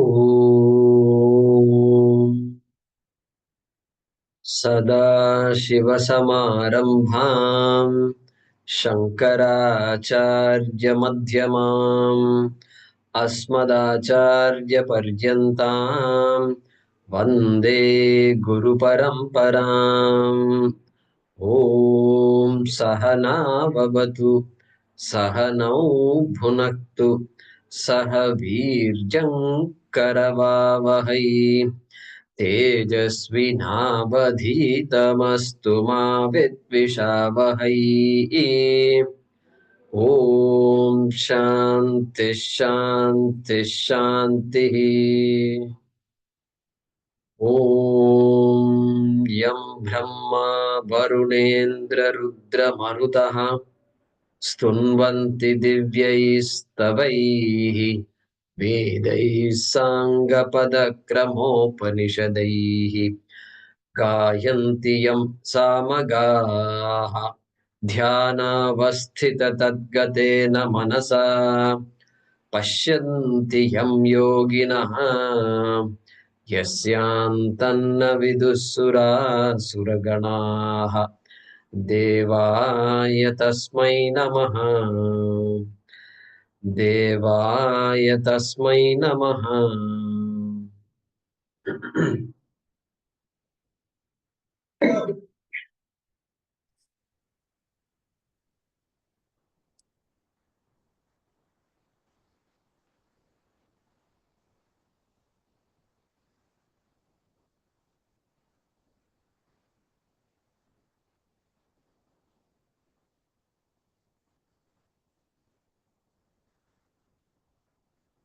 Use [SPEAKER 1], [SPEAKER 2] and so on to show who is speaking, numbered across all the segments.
[SPEAKER 1] ॐ सदाशिवसमारम्भां शङ्कराचार्यमध्यमाम् अस्मदाचार्यपर्यन्तां वन्दे गुरुपरम्पराम्। ॐ सहना भवतु सहनौ भुनक्तु सह वीर्यं करवावहै तेजस्विनावधीतमस्तु मा विद्विषावहै। ॐ शान्ति शान्ति शान्तिः। ॐ यं ब्रह्मा वरुणेन्द्ररुद्रमरुतः स्तुन्वन्ति दिव्यैस्तवैः वेदैः साङ्गपदक्रमोपनिषदैः गायन्ति यं सामगाः ध्यानावस्थिततद्गतेन मनसा पश्यन्ति यं योगिनः यस्यान्तन्न विदुःसुरासुरगणाः देवाय तस्मै नमः। देवाय तस्मै नमः।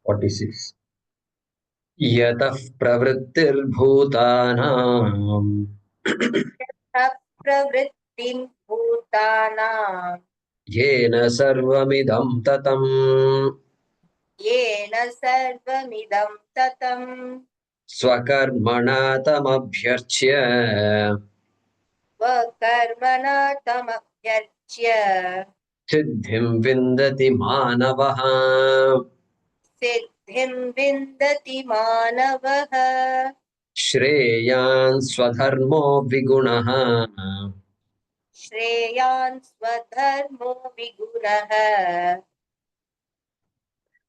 [SPEAKER 1] 46 यतः प्रवृत्तिर्भूतानाम्
[SPEAKER 2] प्रवृत्तिं भूतानां
[SPEAKER 1] येन सर्वमिदं ततम्
[SPEAKER 2] येन सर्वमिदं ततं
[SPEAKER 1] स्वकर्मणा तमभ्यर्च्य
[SPEAKER 2] स्वकर्मणा तमभ्यर्च्य
[SPEAKER 1] सिद्धिं विन्दति मानवः।
[SPEAKER 2] सिद्धिं विन्दति मानवः।
[SPEAKER 1] श्रेयान् स्वधर्मो विगुणः
[SPEAKER 2] श्रेयान् स्वधर्मो विगुणः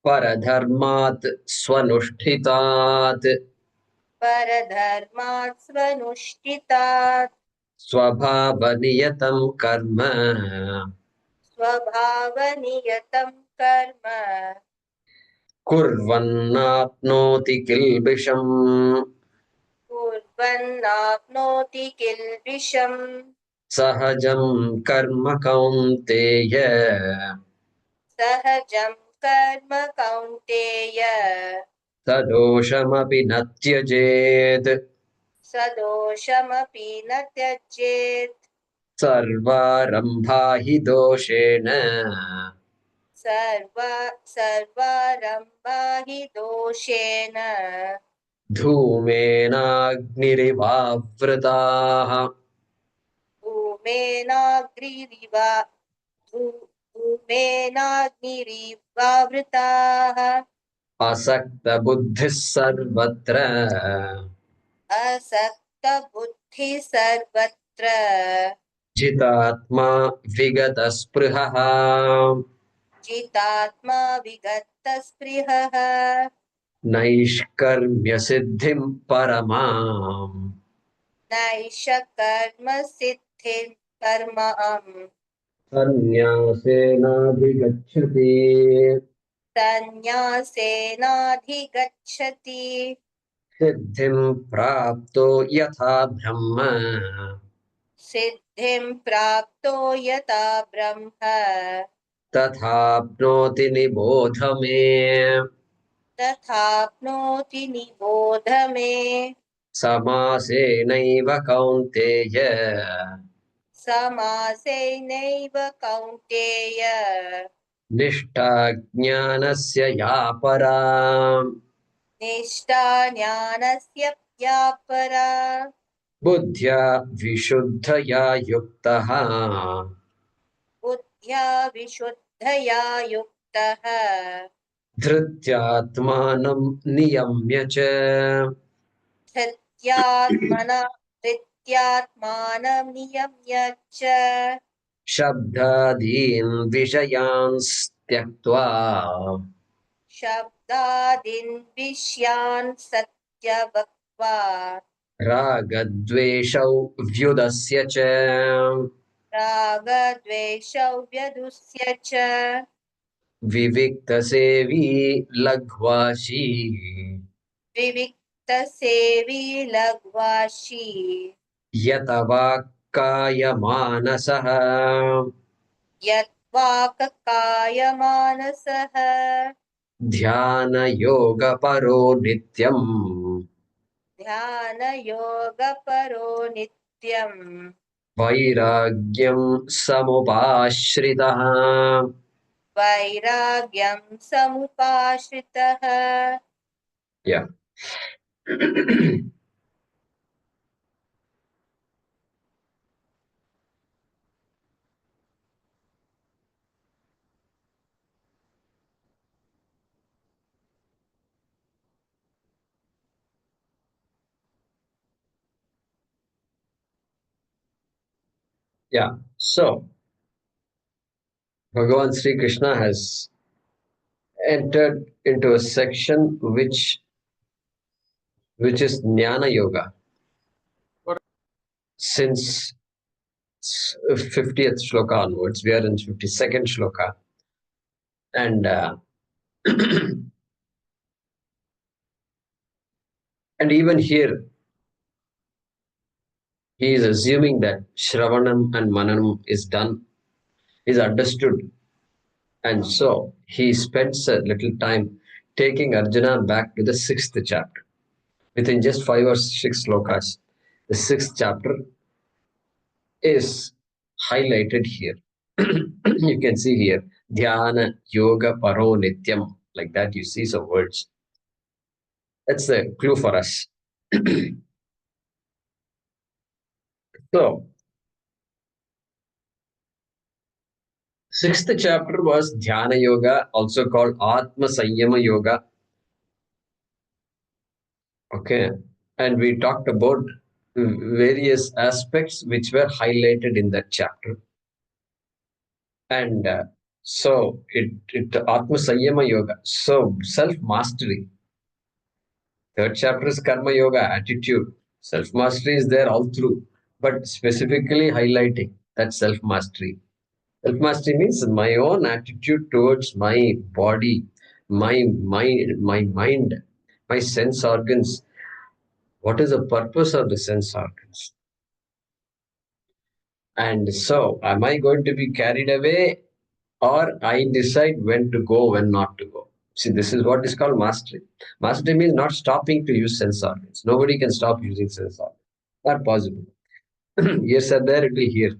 [SPEAKER 1] परधर्मात् स्वनुष्ठितात्
[SPEAKER 2] परधर्मात् स्वनुष्ठितात्
[SPEAKER 1] स्वभावनियतं कर्म
[SPEAKER 2] स्वभावनियतं कर्म
[SPEAKER 1] कुर्वन्नाप्नोति किल्बिषम्।
[SPEAKER 2] कुर्वन्नाप्नोति किल्बिषम्।
[SPEAKER 1] सहजं कर्म कौन्तेय
[SPEAKER 2] सहजं कर्म कौन्तेय
[SPEAKER 1] सदोषमपि न त्यजेत्।
[SPEAKER 2] सदोषमपि न त्यजेत्।
[SPEAKER 1] सर्वारम्भा हि दोषेण
[SPEAKER 2] सर्वारम्भा हि दोषेण
[SPEAKER 1] धूमेनाग्निरिवावृताः।
[SPEAKER 2] धूमेनाग्निरिवावृताः।
[SPEAKER 1] असक्तबुद्धिः सर्वत्र
[SPEAKER 2] असक्तबुद्धिः सर्वत्र
[SPEAKER 1] जितात्मा विगतस्पृहः।
[SPEAKER 2] जितात्मा विगतस्पृहः।
[SPEAKER 1] नैष्कर्म्यसिद्धिं परमाम्
[SPEAKER 2] नैषकर्मसिद्धिं कर्मम्
[SPEAKER 1] सन्न्यासेनाधिगच्छति।
[SPEAKER 2] सन्न्यासेनाधिगच्छति।
[SPEAKER 1] सिद्धिं प्राप्तो यथा ब्रह्म
[SPEAKER 2] सिद्धिं प्राप्तो यथा ब्रह्म
[SPEAKER 1] तथाप्नोति निबोध मे।
[SPEAKER 2] तथाप्नोति निबोध मे।
[SPEAKER 1] समासेनैव कौन्तेय
[SPEAKER 2] समासेनैव कौन्तेय
[SPEAKER 1] निष्ठा ज्ञानस्य या परा।
[SPEAKER 2] निष्ठा ज्ञानस्य या परा।
[SPEAKER 1] बुद्ध्या विशुद्धया युक्तः
[SPEAKER 2] बुद्ध्या विशुद्धया युक्तः
[SPEAKER 1] धृत्यात्मानं नियम्य च
[SPEAKER 2] धृत्यात्मना धृत्यात्मानं नियम्य च
[SPEAKER 1] शब्दादीन् विषयान् त्यक्त्वा
[SPEAKER 2] शब्दादीन् विषयान् सत्यवक्त्वा
[SPEAKER 1] रागद्वेषौ व्युदस्य च
[SPEAKER 2] रागद्वेषौ व्यधुस्य च
[SPEAKER 1] विविक्तसेवी लघ्वाशी
[SPEAKER 2] विविक्तसेवी लघ्वाशी
[SPEAKER 1] यत वाक्कायमानसः
[SPEAKER 2] यद्वाक्कायमानसः
[SPEAKER 1] ध्यानयोगपरो नित्यम्
[SPEAKER 2] ध्यानयोगपरो नित्यम्
[SPEAKER 1] वैराग्यं समुपाश्रितः
[SPEAKER 2] वैराग्यं समुपाश्रितः
[SPEAKER 1] Yeah. Yeah. So Bhagavan Sri Krishna has entered into a section which is Jnana Yoga. Since 50th shloka onwards, we are in 52nd shloka. And and even here, he is assuming that Shravanam and Mananam is done, is understood. And so he spends a little time taking Arjuna back to the 6th chapter. Within just 5 or 6 slokas, the 6th chapter is highlighted here. You can see here, Dhyana Yoga Paro Nityam. Like that, you see some words. That's the clue for us. So, 6th chapter was Dhyana Yoga, also called Atma Sanyama Yoga. Okay. And we talked about various aspects which were highlighted in that chapter. And so it Atma Sanyama Yoga. So self mastery. Third chapter is Karma Yoga, attitude. Self mastery is there all through, but specifically highlighting that self mastery. Self mastery means my own attitude towards my body, my mind, my sense organs. What is the purpose of the sense organs? And so, am I going to be carried away, or I decide when to go, when not to go? See, this is what is called mastery. Mastery means not stopping to use sense organs. Nobody can stop using sense organs. Not possible. Ears are there, it will hear.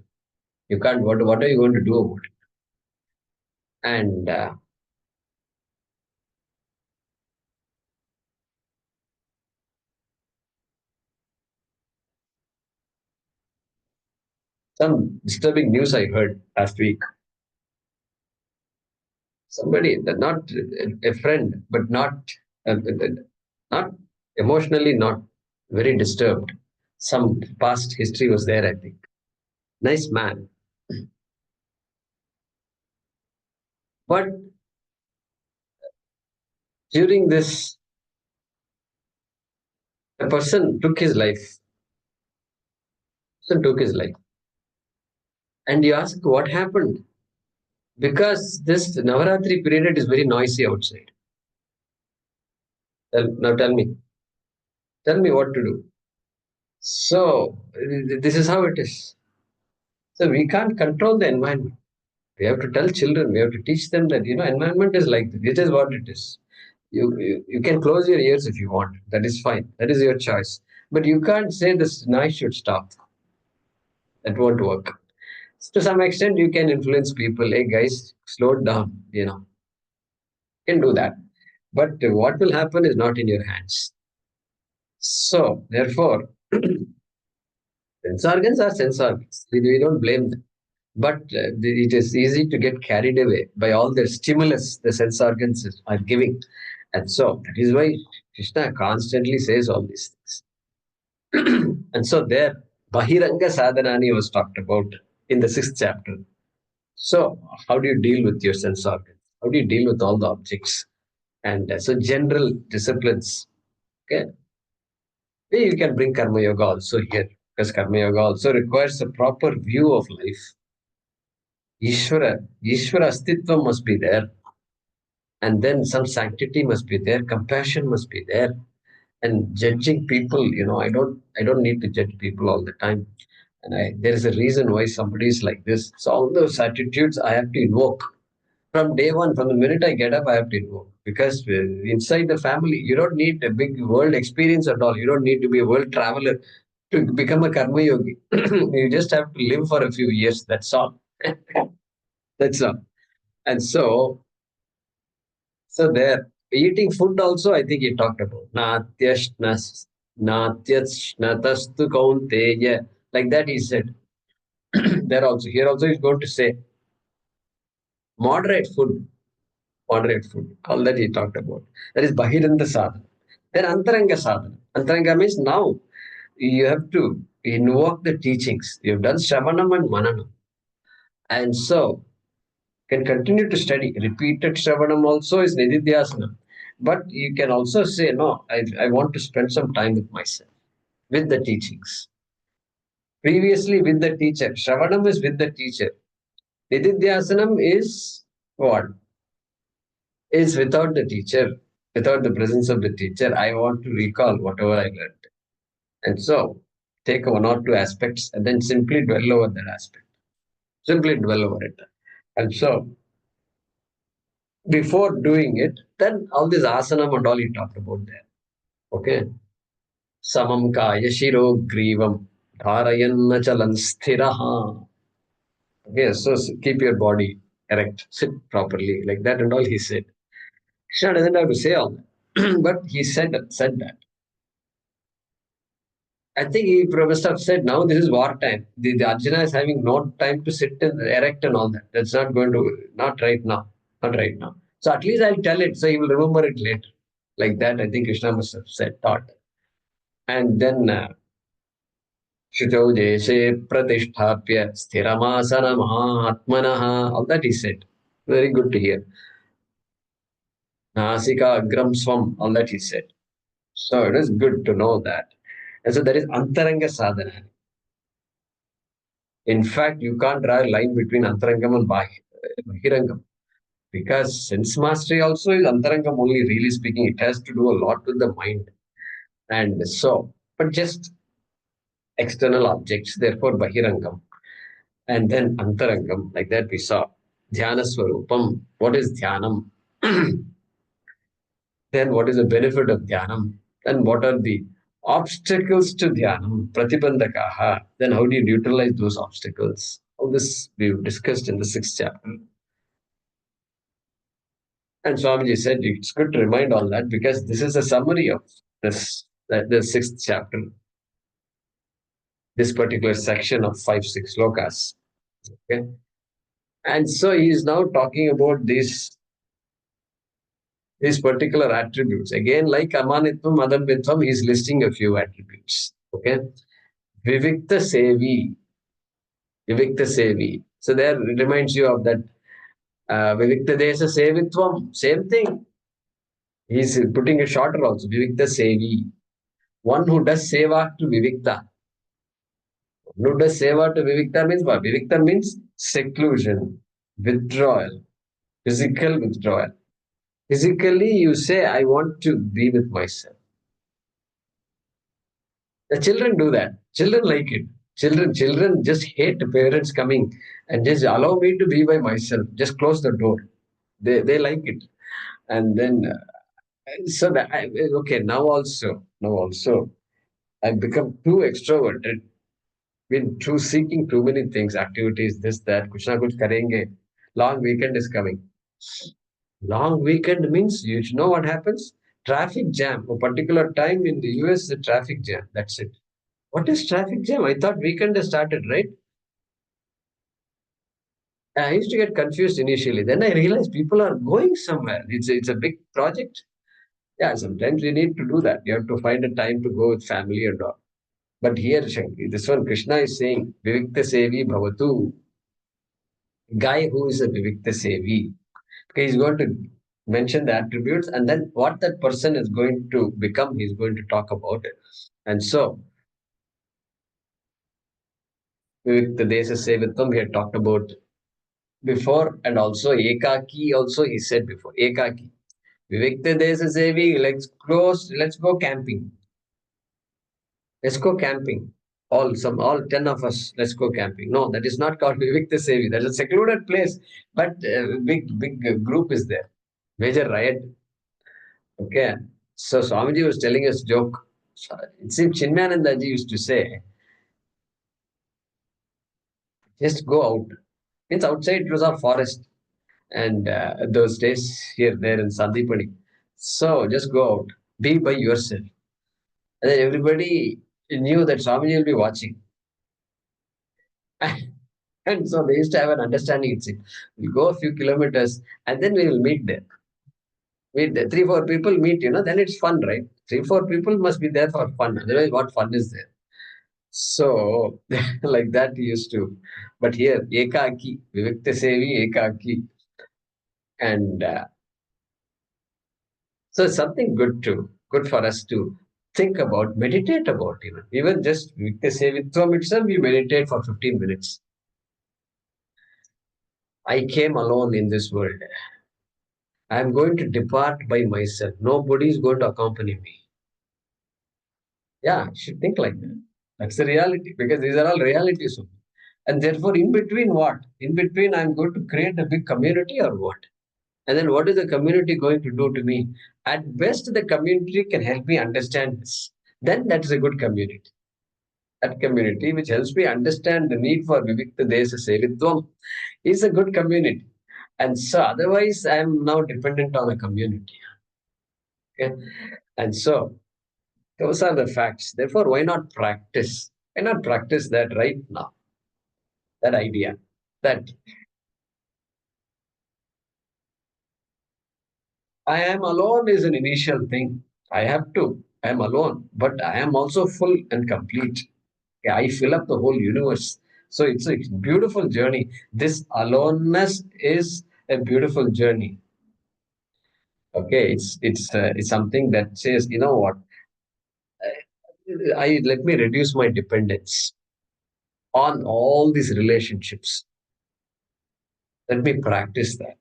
[SPEAKER 1] You can't, what are you going to do about it? And some disturbing news I heard last week. Somebody, not a friend, but not emotionally, not very disturbed. Some past history was there, I think. Nice man. But during this, a person took his life. Person took his life. And you ask what happened? Because this Navaratri period is very noisy outside. Now tell me. Tell me what to do. So this is how it is. So we can't control the environment. We have to tell children, we have to teach them that environment is like this. It is what it is. You can close your ears if you want. That is fine. That is your choice. But you can't say this noise should stop. That won't work. To some extent, you can influence people. Hey guys, slow it down. You can do that. But what will happen is not in your hands. So therefore, sense organs are sense organs. We don't blame them. But it is easy to get carried away by all the stimulus the sense organs are giving. And so that is why Krishna constantly says all these things. And so there, Bahiranga Sadhanani was talked about in the sixth chapter. So, how do you deal with your sense organs? How do you deal with all the objects? And so, general disciplines. Okay, you can bring Karma Yoga also here because Karma Yoga also requires a proper view of life. Ishvara Astitvam must be there, and then some sanctity must be there, compassion must be there, and judging people. I don't need to judge people all the time, and there is a reason why somebody is like this. So all those attitudes I have to invoke from day one. From the minute I get up, I have to invoke because inside the family, you don't need a big world experience at all. You don't need to be a world traveler to become a karma yogi. You just have to live for a few years. That's all. That's all. And so there, eating food also, I think he talked about. Natyashnas, natyashnatastu kaunteya. Like that he said. There also, here also he's going to say moderate food, moderate food. All that he talked about. That is Bahiranda sadhana. Then Antaranga sadhana. Antaranga means now you have to invoke the teachings. You have done Shravanam and Mananam. And so can continue to study. Repeated Shravanam also is Nididhyasana. But you can also say, no, I want to spend some time with myself, with the teachings. Previously with the teacher. Shravanam is with the teacher. Nididhyasanam is what? Is without the teacher, without the presence of the teacher. I want to recall whatever I learned. And so take one or two aspects and then simply dwell over that aspect. Simply dwell over it. And so before doing it, then all this asanam and all you talked about there. Okay. Samam kaya shiro grivam dharayanna chalan sthiraha. Okay, so keep your body erect, sit properly, like that and all he said. Krishna doesn't have to say all that. But he said that. I think he must have said now this is war time. The Arjuna is having no time to sit and erect and all that. That's not going to, not right now. Not right now. So at least I'll tell it so he will remember it later. Like that, I think Krishna must have said, thought. And then Shutau Deshe Pratisthapya Sthiramasana Mahatmanaha. All that he said. Very good to hear. Nasika Agram Swam. All that he said. So it is good to know that. And so there is Antaranga Sadhana. In fact, you can't draw a line between Antarangam and Bahirangam because sense mastery also is Antarangam only, really speaking. It has to do a lot with the mind. And so, but just external objects, therefore Bahirangam. And then Antarangam, like that we saw. Dhyana Swarupam. What is Dhyanam? Then what is the benefit of Dhyanam? Then what are the obstacles to Dhyanam? Pratibandakaha. Then how do you neutralize those obstacles? All this we've discussed in the sixth chapter. And Swamiji said it's good to remind all that because this is a summary of the sixth chapter, this particular section of 5-6 slokas. Okay. And so he is now talking about these particular attributes. Again, like Amanitvam, Adambitvam, he is listing a few attributes. Okay. Vivikta Sevi. Vivikta Sevi. So there it reminds you of that Vivikta Desa Sevitvam. Same thing. He's putting it shorter also. Vivikta Sevi. One who does seva to Vivikta. Who does seva to Vivikta means what? Vivikta means seclusion, withdrawal, physical withdrawal. Physically, you say, I want to be with myself. The children do that. Children like it. Children just hate parents coming and just allow me to be by myself. Just close the door. They like it. And then, so that, okay, now also, I've become too extroverted. Been too seeking too many things, activities, this, that, kuch na kuch karenge. Long weekend is coming. Long weekend means you know what happens? Traffic jam. A particular time in the US, the traffic jam. That's it. What is traffic jam? I thought weekend has started, right? I used to get confused initially. Then I realized people are going somewhere. It's a big project. Yeah, sometimes you need to do that. You have to find a time to go with family and all. But here, this one Krishna is saying, Vivikta Sevi Bhavatu, guy who is a Vivikta Sevi. Okay, he's going to mention the attributes and then what that person is going to become, he's going to talk about it. And so, Vivikta Desa Sevitvam, we had talked about before, and also Ekaki, also he said before, Ekaki. Vivikta Desa Sevi, let's go camping. Let's go camping. All 10 of us, let's go camping. No, that is not called Vivikta Sevi. That's a secluded place, but big group is there. Major riot. Okay. So Swamiji was telling us joke. So, it seems Chinmayanandaji used to say, just go out. It's outside, it was our forest. And those days here, there in Sandipani. So just go out. Be by yourself. And then everybody knew that Swamiji will be watching. And so they used to have an understanding. We'll go a few kilometers and then we will meet there. Meet there. Three, four people meet, then it's fun, right? Three, four people must be there for fun. Otherwise, what fun is there? So, like that he used to. But here, Ekaki, Vivikta Sevi, Ekaki. And so it's something good for us to think about, meditate about, Even just Vivikta Sevitvam itself, we meditate for 15 minutes. I came alone in this world. I am going to depart by myself. Nobody is going to accompany me. Yeah, you should think like that. That's the reality because these are all realities. Only. And therefore, in between what? In between, I'm going to create a big community or what? And then what is the community going to do to me? At best, the community can help me understand this. Then that is a good community. That community which helps me understand the need for Vivikta Desa Sevitvam is a good community. And so otherwise, I am now dependent on a community. Okay? And so those are the facts. Therefore, why not practice? Why not practice that right now? That idea that I am alone is an initial thing. I have to. I am alone, but I am also full and complete. Okay, I fill up the whole universe. So it's a beautiful journey. This aloneness is a beautiful journey. Okay, it's something that says, you know what? I let me reduce my dependence on all these relationships. Let me practice that.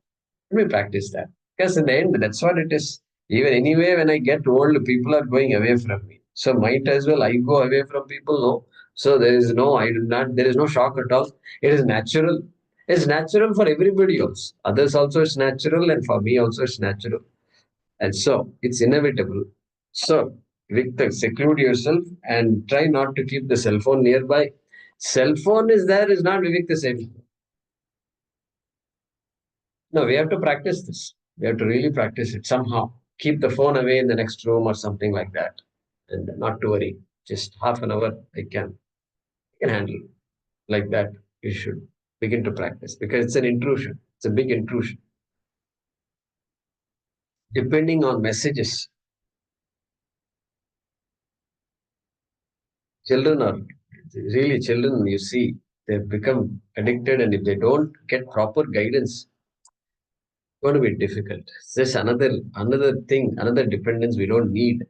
[SPEAKER 1] Let me practice that. Because in the end, that's what it is. Even anyway, when I get old, people are going away from me. So might as well I go away from people. No. So there is no shock at all. It is natural. It's natural for everybody else. Others also it's natural, and for me also it's natural. And so it's inevitable. So Victor, seclude yourself and try not to keep the cell phone nearby. Cell phone is there, is not Vivek the same. No, we have to practice this. We have to really practice it somehow. Keep the phone away in the next room or something like that. And not to worry. Just half an hour I can handle. Like that. You should begin to practice because it's an intrusion. It's a big intrusion. Depending on messages, children are children, you see, they've become addicted, and if they don't get proper guidance, it's going to be difficult. This another thing, another dependence we don't need.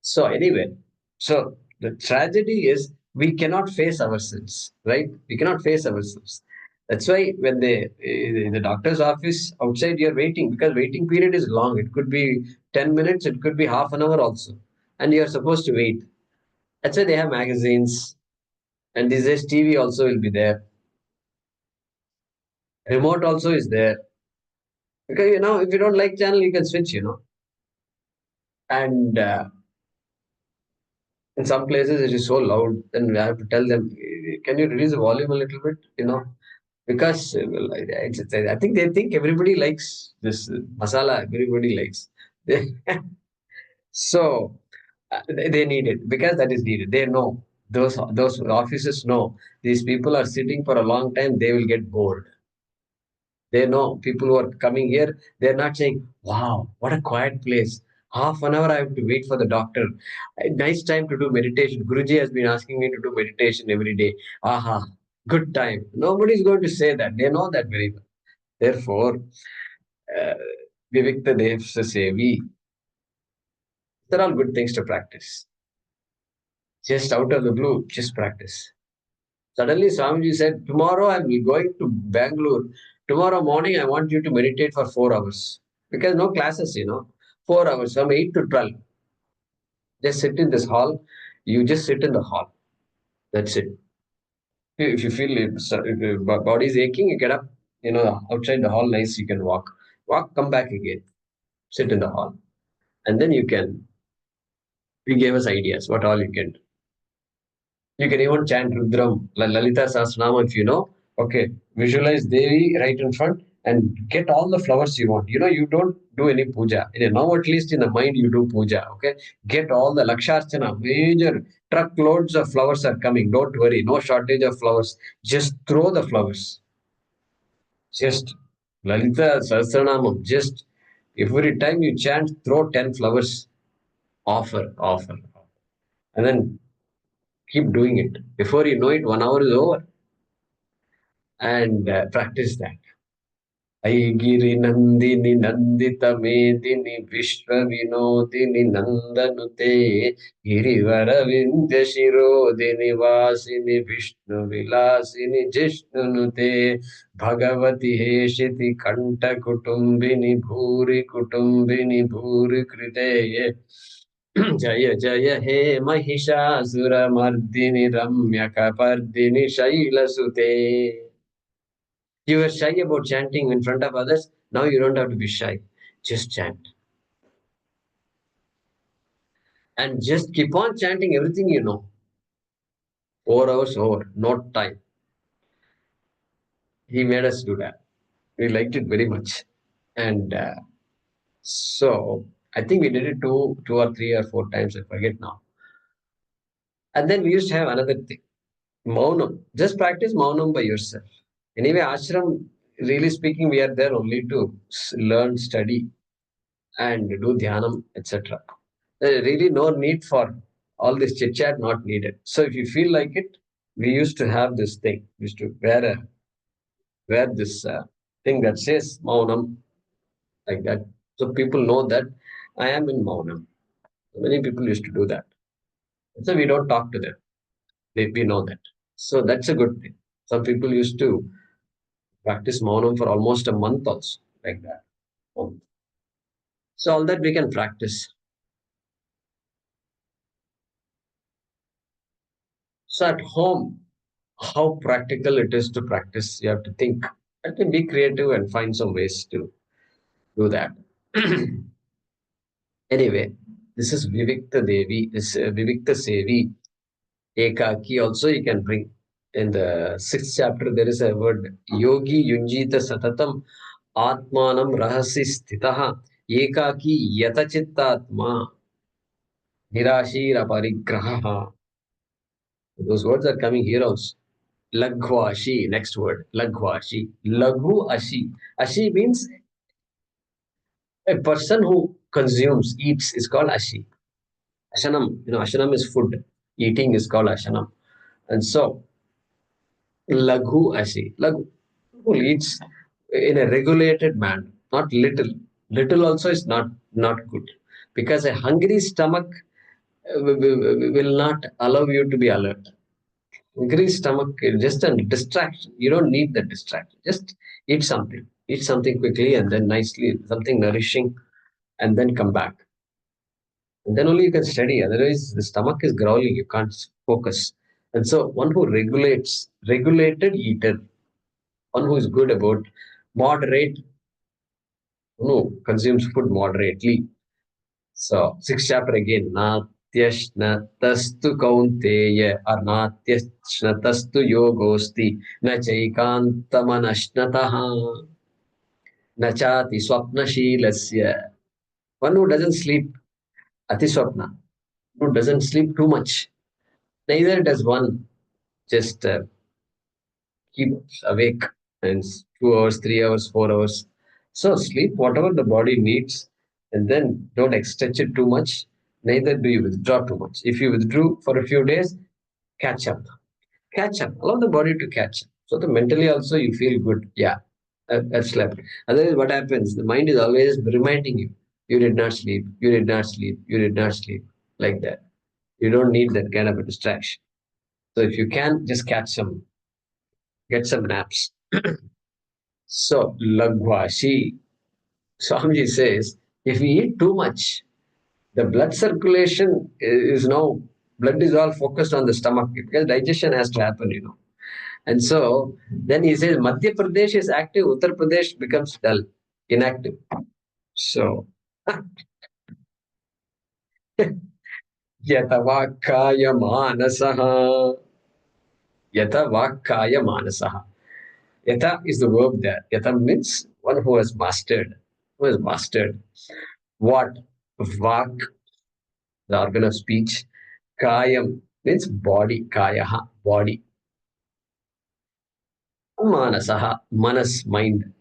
[SPEAKER 1] So anyway, so the tragedy is we cannot face ourselves, right? We cannot face ourselves. That's why when they in the doctor's office outside you're waiting because waiting period is long. It could be 10 minutes, it could be half an hour also, and you're supposed to wait. That's why they have magazines, and these days TV also will be there. Remote also is there because if you don't like channel, you can switch. And in some places it is so loud, then we have to tell them, can you reduce the volume a little bit? Because well, I think they think everybody likes this masala. Everybody likes. So they need it because that is needed. They know those offices know these people are sitting for a long time. They will get bored. They know people who are coming here, they're not saying, wow, what a quiet place. Half an hour I have to wait for the doctor. A nice time to do meditation. Guruji has been asking me to do meditation every day. Aha, good time. Nobody's going to say that. They know that very well. Therefore, uh, Vivikta Dev Sevi, they're all good things to practice. Just out of the blue, just practice. Suddenly, Swamiji said, tomorrow I'm going to Bangalore. Tomorrow morning, I want you to meditate for 4 hours. Because no classes, 4 hours from 8 to 12. Just sit in this hall. You just sit in the hall. That's it. If you feel if your body is aching, you get up, outside the hall, nice, you can walk. Walk, come back again. Sit in the hall. And then he gave us ideas, what all you can do. You can even chant Rudram, Lalita Sahasranama if you know. Okay, visualize Devi right in front and get all the flowers you want. You don't do any puja. Now, at least in the mind, you do puja. Okay, get all the Laksharchana, major truckloads of flowers are coming. Don't worry, no shortage of flowers. Just throw the flowers. Just Lalita Sahasranamam. Just every time you chant, throw 10 flowers. Offer. And then keep doing it. Before you know it, 1 hour is over. And practice that. Aigiri Nandini Nandita Medini Vishwa Vinodini Nandanute Girivara Vindya Shirodini Vasini Vishnu Vilasini Jishnunute Bhagavati Heshiti Kanta Kutumbini Bhuri Krite Jaya Jaya He Mahishasura Mardini Ramyaka Pardini Shaila Sute. You were shy about chanting in front of others. Now you don't have to be shy. Just chant. And just keep on chanting everything you know. 4 hours over, no time. He made us do that. We liked it very much. And so I think we did it two or three or four times. I forget now. And then we used to have another thing. Maunam. Just practice Maunam by yourself. Anyway, ashram, really speaking, we are there only to learn, study, and do dhyanam, etc. Really no need for all this chit chat, not needed. So if you feel like it, we used to have this thing. We used to wear this thing that says Maunam, like that. So people know that I am in Maunam. Many people used to do that. So we don't talk to them. We know that. So that's a good thing. Some people used to practice Maunam for almost a month also, like that. So all that we can practice. So at home, how practical it is to practice, you have to think. I can be creative and find some ways to do that. Anyway, this is Vivikta Devi, this Vivikta Sevi, Ekaki also you can bring. In the 6th chapter, there is a word, Yogi Yunjita Satatam Atmanam Rahasi Sthitaha Ekaki Yatachittatma Nirashira Parigraha. Those words are coming here also. Lagvashi, next word, Lagvashi. Laghu Ashi. Ashi means a person who consumes, eats is called Ashi. Ashanam, Ashanam is food. Eating is called Ashanam. And so, Laghu Ashi. Laghu who eats in a regulated manner, not little. Little also is not good. Because a hungry stomach will not allow you to be alert. Hungry stomach is just a distraction. You don't need the distraction. Just eat something. Eat something quickly and then nicely, something nourishing, and then come back. And then only you can study. Otherwise, the stomach is growling. You can't focus. And so, one who regulated eater, one who is good about moderate, who consumes food moderately. So, 6th chapter again. Natyashnatastu kaunteya or natyashnatastu yogosti na chaikantamanashnataha nachati swapnashilasya. One who doesn't sleep, atiswapna, who doesn't sleep too much. Neither does one just keep awake. and 2 hours, 3 hours, 4 hours. So sleep whatever the body needs, and then don't stretch it too much. Neither do you withdraw too much. If you withdrew for a few days, catch up, catch up. Allow the body to catch up. So that mentally also you feel good. Yeah, I've slept. Otherwise, what happens? The mind is always reminding you, you did not sleep, you did not sleep, you did not sleep, like that. You don't need that kind of a distraction. So if you can, just get some naps. So Lagwashi, Swamiji says, if we eat too much, the blood circulation is now, blood is all focused on the stomach because digestion has to happen. And so then he says, Madhya Pradesh is active, Uttar Pradesh becomes dull, inactive. So, yata vakaya manasaha, yata vakaya manasaha. Yata is the verb there. Yata means one who has mastered. Who has mastered what? Vak, the organ of speech. Kayam means body. Kayaha, body. Manasaha, manas, mind.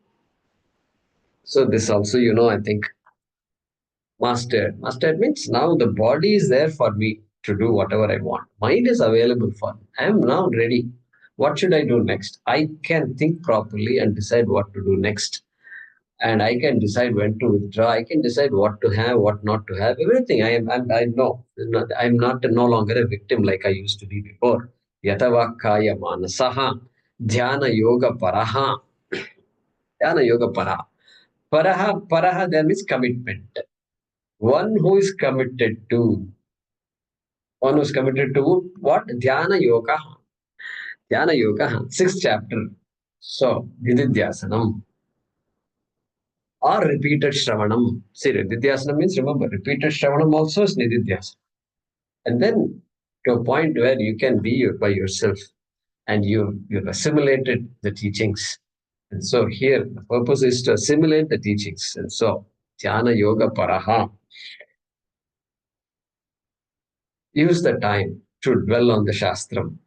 [SPEAKER 1] So this also, I think mastered. Mastered means now the body is there for me to do whatever I want. Mind is available for me. I am now ready. What should I do next? I can think properly and decide what to do next. And I can decide when to withdraw. I can decide what to have, what not to have. Everything. I know. I'm not no longer a victim like I used to be before. Yatavakaya manasaha dhyana yoga paraha. Dhyana yoga paraha. Paraha there means commitment. One who is committed to, one who is committed to what? Dhyana yoga. Dhyana yoga, sixth chapter. So, Dididhyasanam or repeated Shravanam. See, Nididhyasanam means, remember, repeated Shravanam also is Nididhyasana. And then to a point where you can be by yourself and you've assimilated the teachings. And so here, the purpose is to assimilate the teachings. And so, Dhyana Yoga Paraha, use the time to dwell on the Shastram.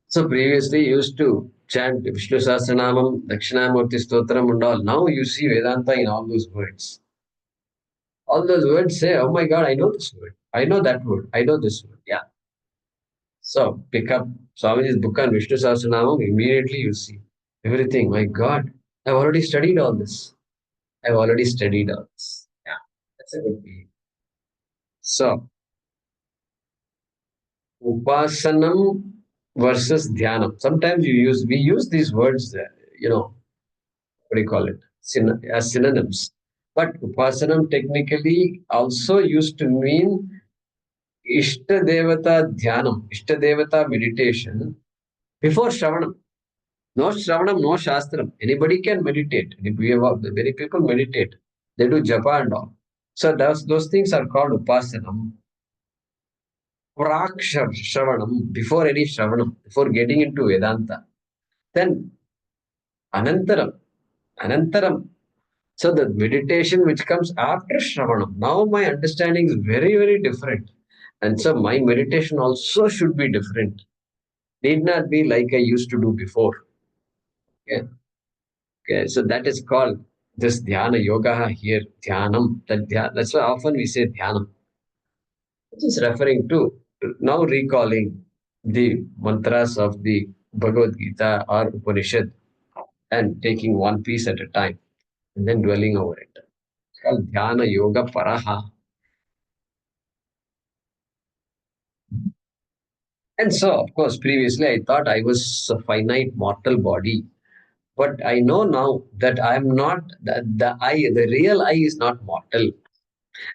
[SPEAKER 1] So previously you used to chant Vishnu Sahasranamam, Dakshinamurti Stotram and all. Now you see Vedanta in all those words. All those words say, oh my God, I know this word. I know that word. I know this word. Yeah. So pick up Swamiji's book on Vishnu Sahasranamam, immediately you see everything. My God, I've already studied all this. I've already studied all this. Yeah. That's a good feeling. So Upasanam versus Dhyanam. Sometimes we use these words, what do you call it? As synonyms. But Upasanam technically also used to mean Ishta Devata Dhyanam, Ishta Devata meditation before Shravanam. No Shravanam, no Shastram. Anybody can meditate. Many people meditate. They do japa and all. So those things are called Upasanam. Prak Shravanam, before any Shravanam, before getting into Vedanta. Then Anantaram. Anantaram. So the meditation which comes after Shravanam, now my understanding is very, very different. And so my meditation also should be different. Need not be like I used to do before. Okay. Okay. So that is called this dhyana yoga here, dhyanam. That's why often we say dhyanam, which is referring to now recalling the mantras of the Bhagavad Gita or Upanishad and taking one piece at a time and then dwelling over it. It's called dhyana yoga paraha. And so, of course, previously I thought I was a finite mortal body. But I know now that I am not, the real I is not mortal.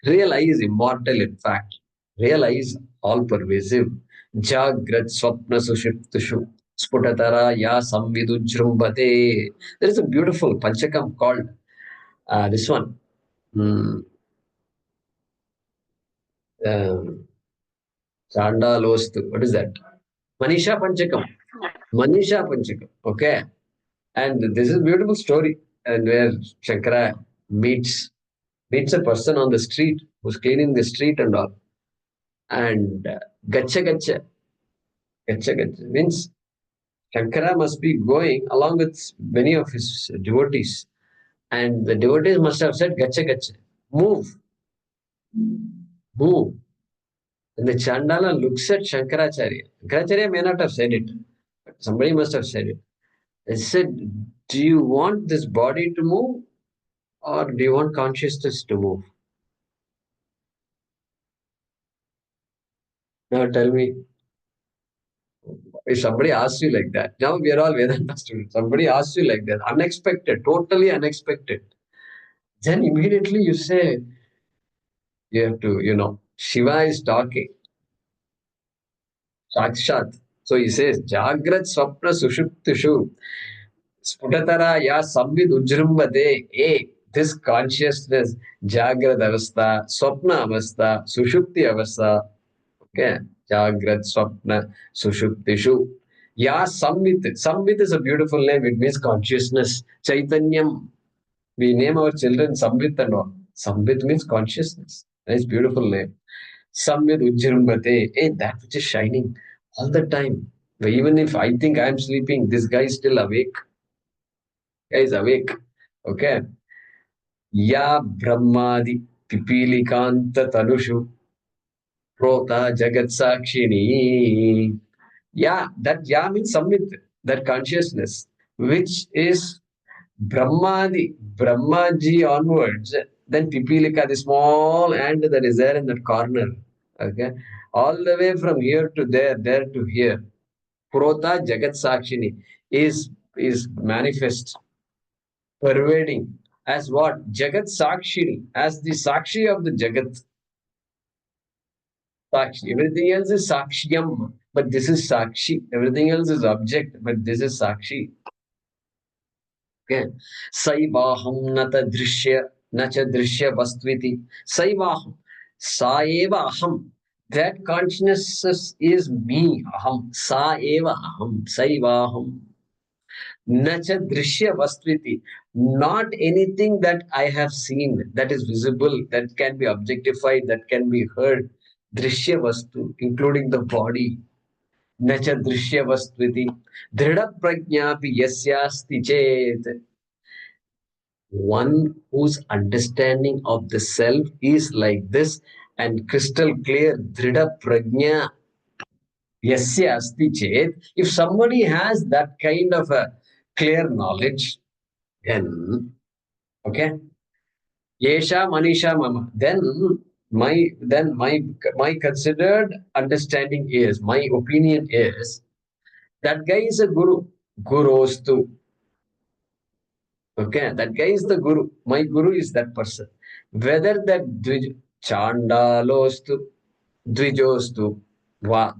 [SPEAKER 1] Real I is immortal, in fact. Real I is all pervasive. Jagrat Swapna Sushiptushu Sputatara Ya Samvidu Jrumbate. There is a beautiful Panchakam called this one. Mm, um, Chandalostu. What is that? Manisha Panchakam. Manisha Panchakam. Okay. And this is a beautiful story, and where Shankara meets a person on the street who's cleaning the street and all. And gacha gacha, gacha gacha means Shankara must be going along with many of his devotees. And the devotees must have said, gacha gacha, move, move. And the Chandala looks at Shankaracharya. Shankaracharya may not have said it, but somebody must have said it. They said, do you want this body to move or do you want consciousness to move? Now tell me, if somebody asks you like that, now we are all Vedanta students, somebody asks you like that, unexpected, totally unexpected, then immediately you say, you have to, Shiva is talking, Sakshat. So he says, Jagrat Swapna Sushuptishu Sputatara ya Samvid Ujrumbade. This consciousness, Jagrat Avastha, Swapna Avastha, Sushupti Avastha. Okay. Jagrat Swapna Sushuptishu. Ya Samvit. Samvit is a beautiful name. It means consciousness. Chaitanyam. We name our children Samvit and all. Samvit means consciousness. Nice, beautiful name. Samvit Ujrumbate. That which is shining all the time. Even if I think I'm sleeping, this guy is still awake. Guy is awake. Okay. Ya Brahmadi Pipilikanta Tanushu Prota Jagat Sakshini. Yeah, that Ya means Samvit, that consciousness, which is Brahmadi, Brahmaji onwards, then Pipilika, the small ant that is there in that corner. Okay. All the way from here to there, there to here. Prota Jagat Sakshini is manifest, pervading as what? Jagat Sakshini, as the Sakshi of the Jagat. Sakshi. Everything else is Sakshyam, but this is Sakshi. Everything else is object, but this is Sakshi. Okay. Saivaham nata drishya, nacha drishya vastviti. Saivaham. Saeva aham. That consciousness is me. Aham. Saeva aham. Saivaham. Nacha drishya vastviti. Not anything that I have seen, that is visible, that can be objectified, that can be heard. Drishya vastu, including the body. Nacha drishya vastviti. Dhrida prajnapi yasyasti chet. One whose understanding of the self is like this and crystal clear, Dhrida prajna yasya asti chet. If somebody has that kind of a clear knowledge, then okay, yesha manisha mama. Then my considered understanding is, my opinion is, that guy is a guru. Gurostu. Okay, that guy is the guru. My guru is that person. Whether that chandalostu, dvijostu, va.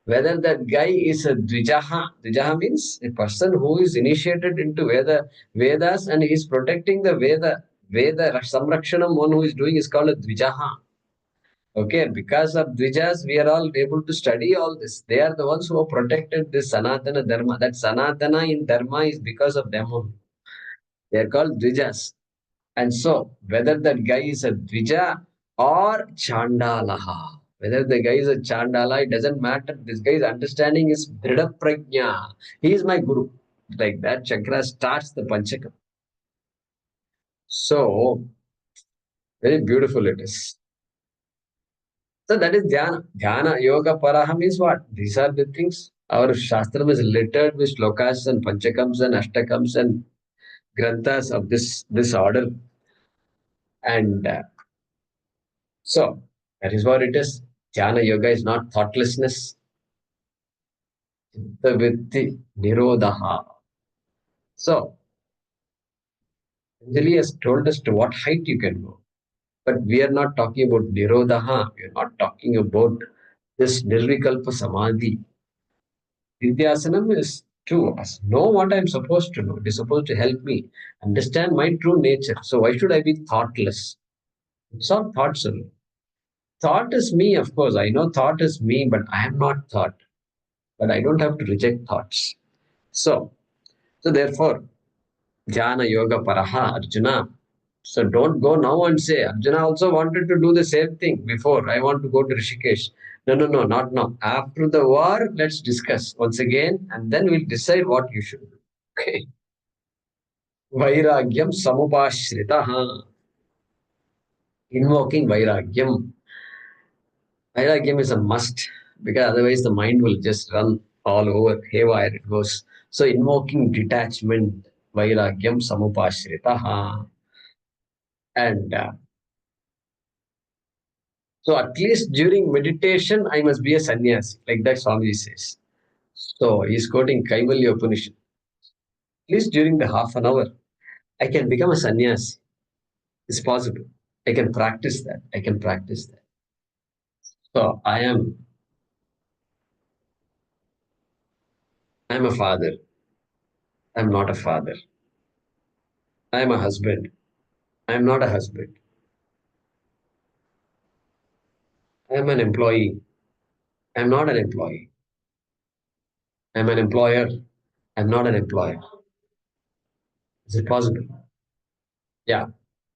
[SPEAKER 1] Whether that guy is a dvijaha means a person who is initiated into Vedas and is protecting the Veda Samrakshanam, one who is doing is called a dvijaha. Okay, because of dvijas, we are all able to study all this. They are the ones who have protected this Sanatana Dharma. That Sanatana in Dharma is because of them only. They are called dvijas. And so, whether that guy is a dvija or chandalaha, whether the guy is a chandala, it doesn't matter. This guy's understanding is dhrida prajna. He is my guru. Like that, Shankara starts the Panchakam. So, very beautiful it is. So, that is dhyana. Dhyana, yoga, paraha means what? These are the things. Our Shastram is littered with shlokas and panchakams and ashtakams and granthas of this order. And so, that is what it is. Jnana yoga is not thoughtlessness. Chittavitti nirodha. So, Anjali has told us to what height you can go. But we are not talking about nirodha. We are not talking about this nirvikalpa samadhi. Vidyasanam is to know what I'm supposed to know. It is supposed to help me understand my true nature. So, why should I be thoughtless? It's all thoughts only. Thought is me, of course. I know thought is me, but I am not thought. But I don't have to reject thoughts. So therefore, Jnana Yoga Paraha Arjuna. So don't go now and say, Arjuna also wanted to do the same thing before. I want to go to Rishikesh. No, no, no, not now. After the war, let's discuss once again, and then we'll decide what you should do. Okay. Vairagyam samupashritaha. Invoking Vairagyam. Vairagyam is a must because otherwise the mind will just run all over, haywire it goes. So invoking detachment, Vairagyam samupashritaha. And so at least during meditation, I must be a sannyasi, like that Swami says. So he's quoting Kaivalya Upanishad. At least during the half an hour, I can become a sannyasi. It's possible. I can practice that. I can practice that. So I'm a father. I'm not a father. I'm a husband. I'm not a husband. I'm an employee. I'm not an employee. I'm an employer. I'm not an employer. Is it possible? Yeah.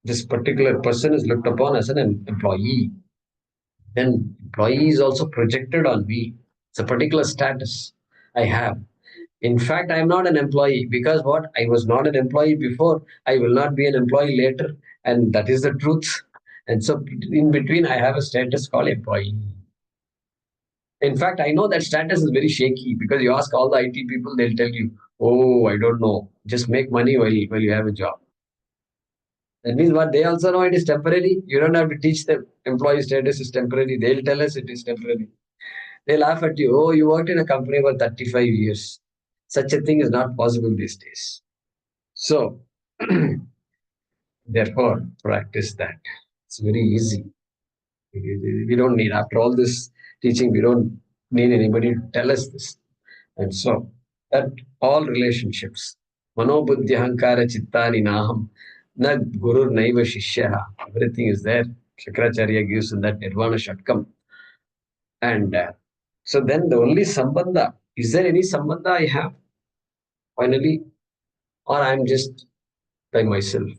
[SPEAKER 1] This particular person is looked upon as an employee. Then employee is also projected on me. It's a particular status I have. In fact, I am not an employee because what? I was not an employee before. I will not be an employee later. And that is the truth. And so in between, I have a status called employee. In fact, I know that status is very shaky because you ask all the IT people, they'll tell you, oh, I don't know. Just make money while you have a job. That means what they also know it is temporary. You don't have to teach them employee status is temporary. They'll tell us it is temporary. They laugh at you. Oh, you worked in a company for 35 years. Such a thing is not possible these days. So, therefore, practice that. It's very easy. We don't need, after all this teaching, we don't need anybody to tell us this. And so, that all relationships, Manobuddhi Hankara Chittani Naham, Na Guru Naiva Shishyaha, everything is there. Shakracharya gives in that Nirvana Shatkam. And so then the only sambandha, is there any sambandha I have finally, or I'm just by myself?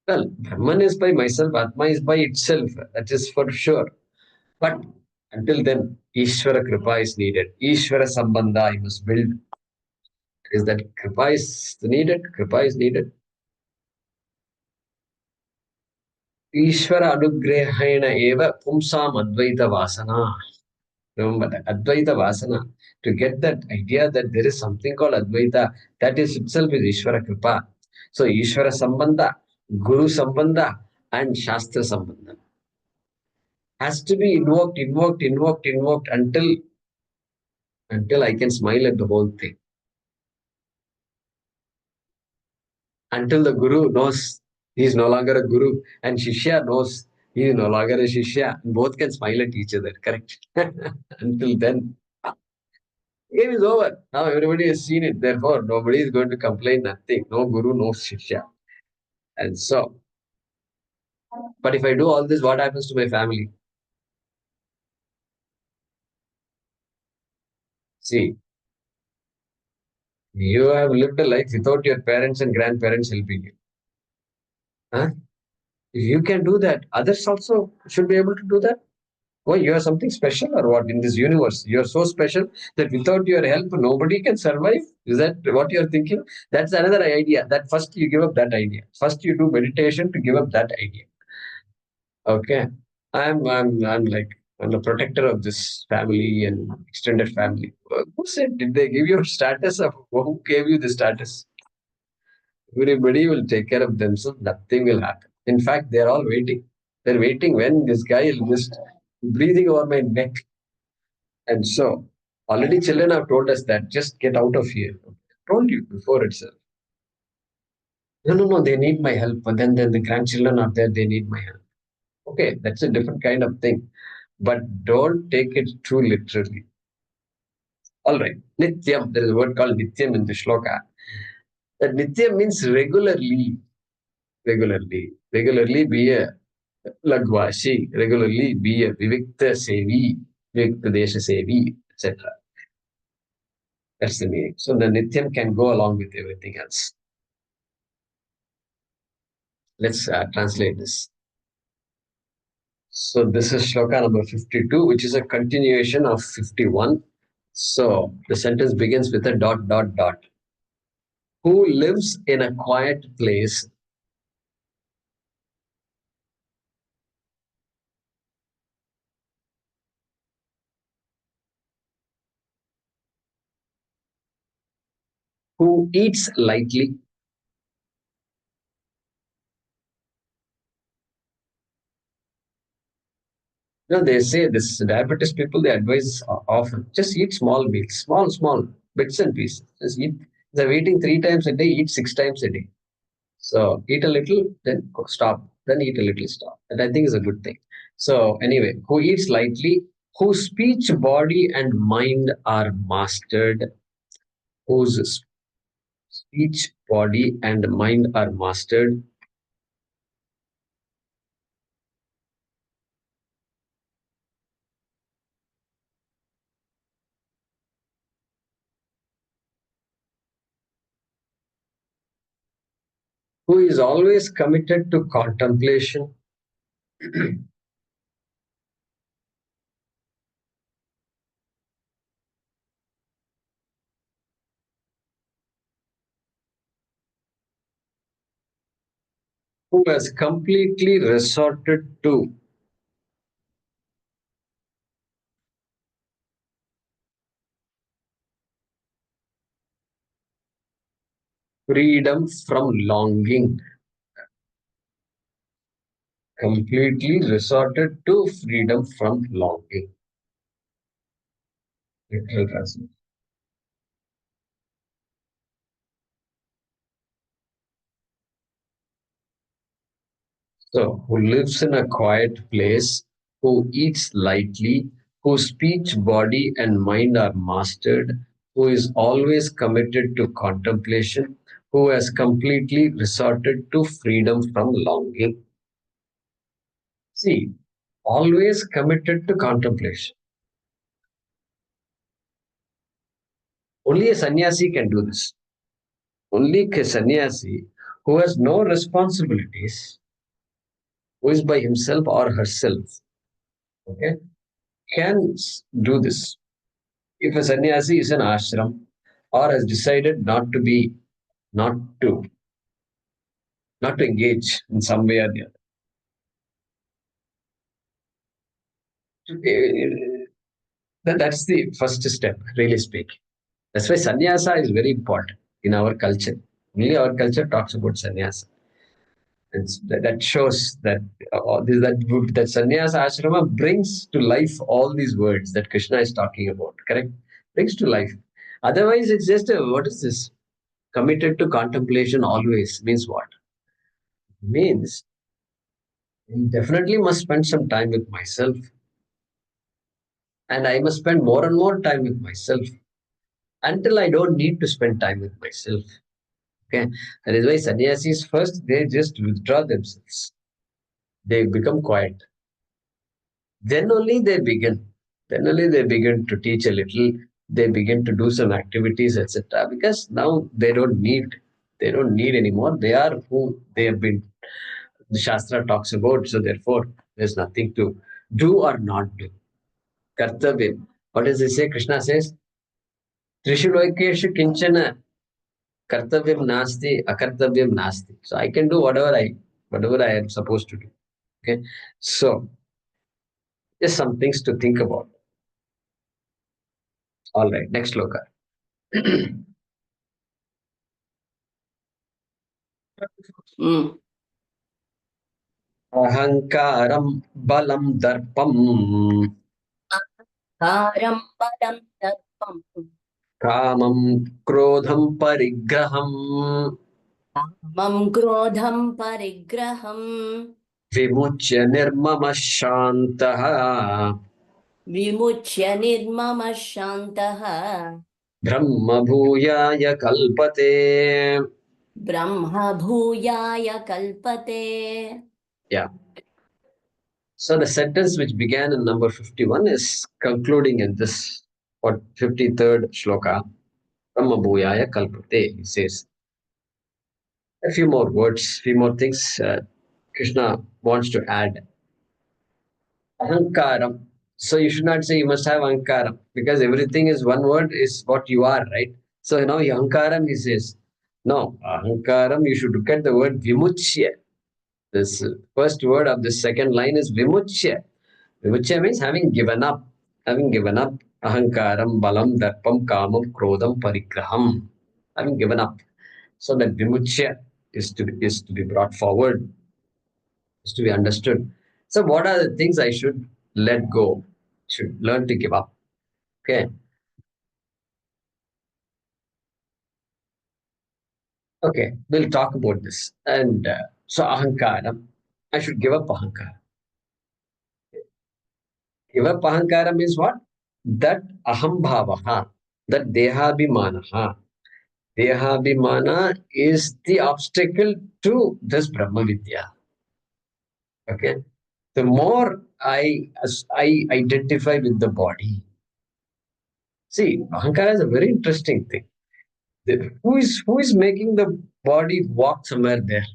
[SPEAKER 1] Well, Brahman is by myself, Atma is by itself, that is for sure. But until then, Ishvara Kripa is needed. Ishvara Sambandha I must build. Is that Kripa is needed? Kripa is needed. Ishvara Anugrehena Eva Pumsam Advaita Vasana. Remember that Advaita Vasana. To get that idea that there is something called Advaita, that is itself is Ishvara Kripa. So Ishvara Sambandha, Guru Sambandha, and Shastra Sambandha has to be invoked until I can smile at the whole thing. Until the Guru knows he is no longer a Guru and Shishya knows he is no longer a Shishya. Both can smile at each other, correct? Until then, game is over. Now everybody has seen it. Therefore, nobody is going to complain, nothing. No Guru, no Shishya. And so, but if I do all this, what happens to my family? See, you have lived a life without your parents and grandparents helping you. Huh? If you can do that, others also should be able to do that. Why, you are something special or what in this universe? You are so special that without your help, nobody can survive. Is that what you are thinking? That's another idea. That first you give up that idea. First you do meditation to give up that idea. Okay. I'm like, I'm the protector of this family and extended family. Who said, did they give you a status of who gave you the status? Everybody will take care of themselves. Nothing will happen. In fact, they're all waiting. They're waiting when this guy will just breathing over my neck. And so, already children have told us that just get out of here. I told you before itself. No, no, no, they need my help. But then the grandchildren are there, they need my help. Okay, that's a different kind of thing. But don't take it too literally. All right. Nityam, there is a word called Nityam in the shloka. That Nityam means regularly. Regularly be a Lagvashi, regularly be a Vivikta Sevi, Vivikta Desha Sevi, etc. That's the meaning. So the Nityam can go along with everything else. Let's translate this. So this is shloka number 52, which is a continuation of 51. So the sentence begins with a dot, dot, dot. Who lives in a quiet place, who eats lightly. They say this diabetes people, they advise often just eat small meals, small bits and pieces. Just eat. They're eating 3 times a day, eat 6 times a day. So eat a little, then stop, then eat a little, stop. That I think is a good thing. So anyway, who eats lightly, whose speech, body, and mind are mastered, whose speech, body, and mind are mastered, who is always committed to contemplation, who has completely resorted to freedom from longing, completely resorted to freedom from longing. Literal translation. So, who lives in a quiet place, who eats lightly, whose speech, body, and mind are mastered, who is always committed to contemplation, who has completely resorted to freedom from longing. See, always committed to contemplation. Only a sannyasi can do this. Only a sannyasi who has no responsibilities, who is by himself or herself, okay, can do this. If a sannyasi is an ashram or has decided not to, not to engage in some way or the other, that's the first step, really speaking. That's why sannyasa is very important in our culture. Only our culture talks about sannyasa. That shows that that sannyasa ashrama brings to life all these words that Krishna is talking about. Correct? Brings to life. Otherwise, it's just what is this? Committed to contemplation always means what? Means I definitely must spend some time with myself, and I must spend more and more time with myself until I don't need to spend time with myself. Okay, that is why sannyasis first they just withdraw themselves. They become quiet. Then only they begin. Then only they begin to teach a little. They begin to do some activities, etc. Because now they don't need anymore. They are who they have been. The Shastra talks about. So therefore, there's nothing to do or not do. Kartavya. What does he say? Krishna says, Trishu Lokeshu Kinchana Kartavyam Nasti, Akartavyam Nasti. So I can do whatever I am supposed to do. Okay. So just some things to think about. All right. Next loka.
[SPEAKER 3] Mm.
[SPEAKER 1] अहङ्कारं बलं दर्पं
[SPEAKER 3] Karam padam darpam.
[SPEAKER 1] कामं क्रोधं परिग्रहम्
[SPEAKER 3] Mam krodham parigraham.
[SPEAKER 1] विमुच्य निर्ममः शान्तः
[SPEAKER 3] Vimuchya nirmama shantaha.
[SPEAKER 1] ब्रह्मभूयाय कल्पते.
[SPEAKER 3] Brahma bhuyaya kalpate.
[SPEAKER 1] Yeah. So the sentence which began in number 51 is concluding in this 53rd shloka. Brahmabhuyaya kalpate, he says. A few more words, few more things Krishna wants to add. Ahankaram. So you should not say you must have ahankaram because everything is one word is what you are, right? So now ahankaram he says, no, ahankaram, you should look at the word vimuchya. This first word of the second line is vimuchya. Vimuchya means having given up. Having given up ahankaram, balam, darpam, kamam, krodam, parigraham. Having given up. So that vimuchya is to be brought forward, is to be understood. So what are the things I should let go? Should learn to give up. Okay. Okay. We'll talk about this. And so ahankara, I should give up ahankara. Give up ahankara means what? That aham bhavaha, that dehabhimanaha. Dehabhimana is the obstacle to this Brahma Vidya. Okay. The more I identify with the body. See, ahankara is a very interesting thing. Who is making the body walk somewhere there?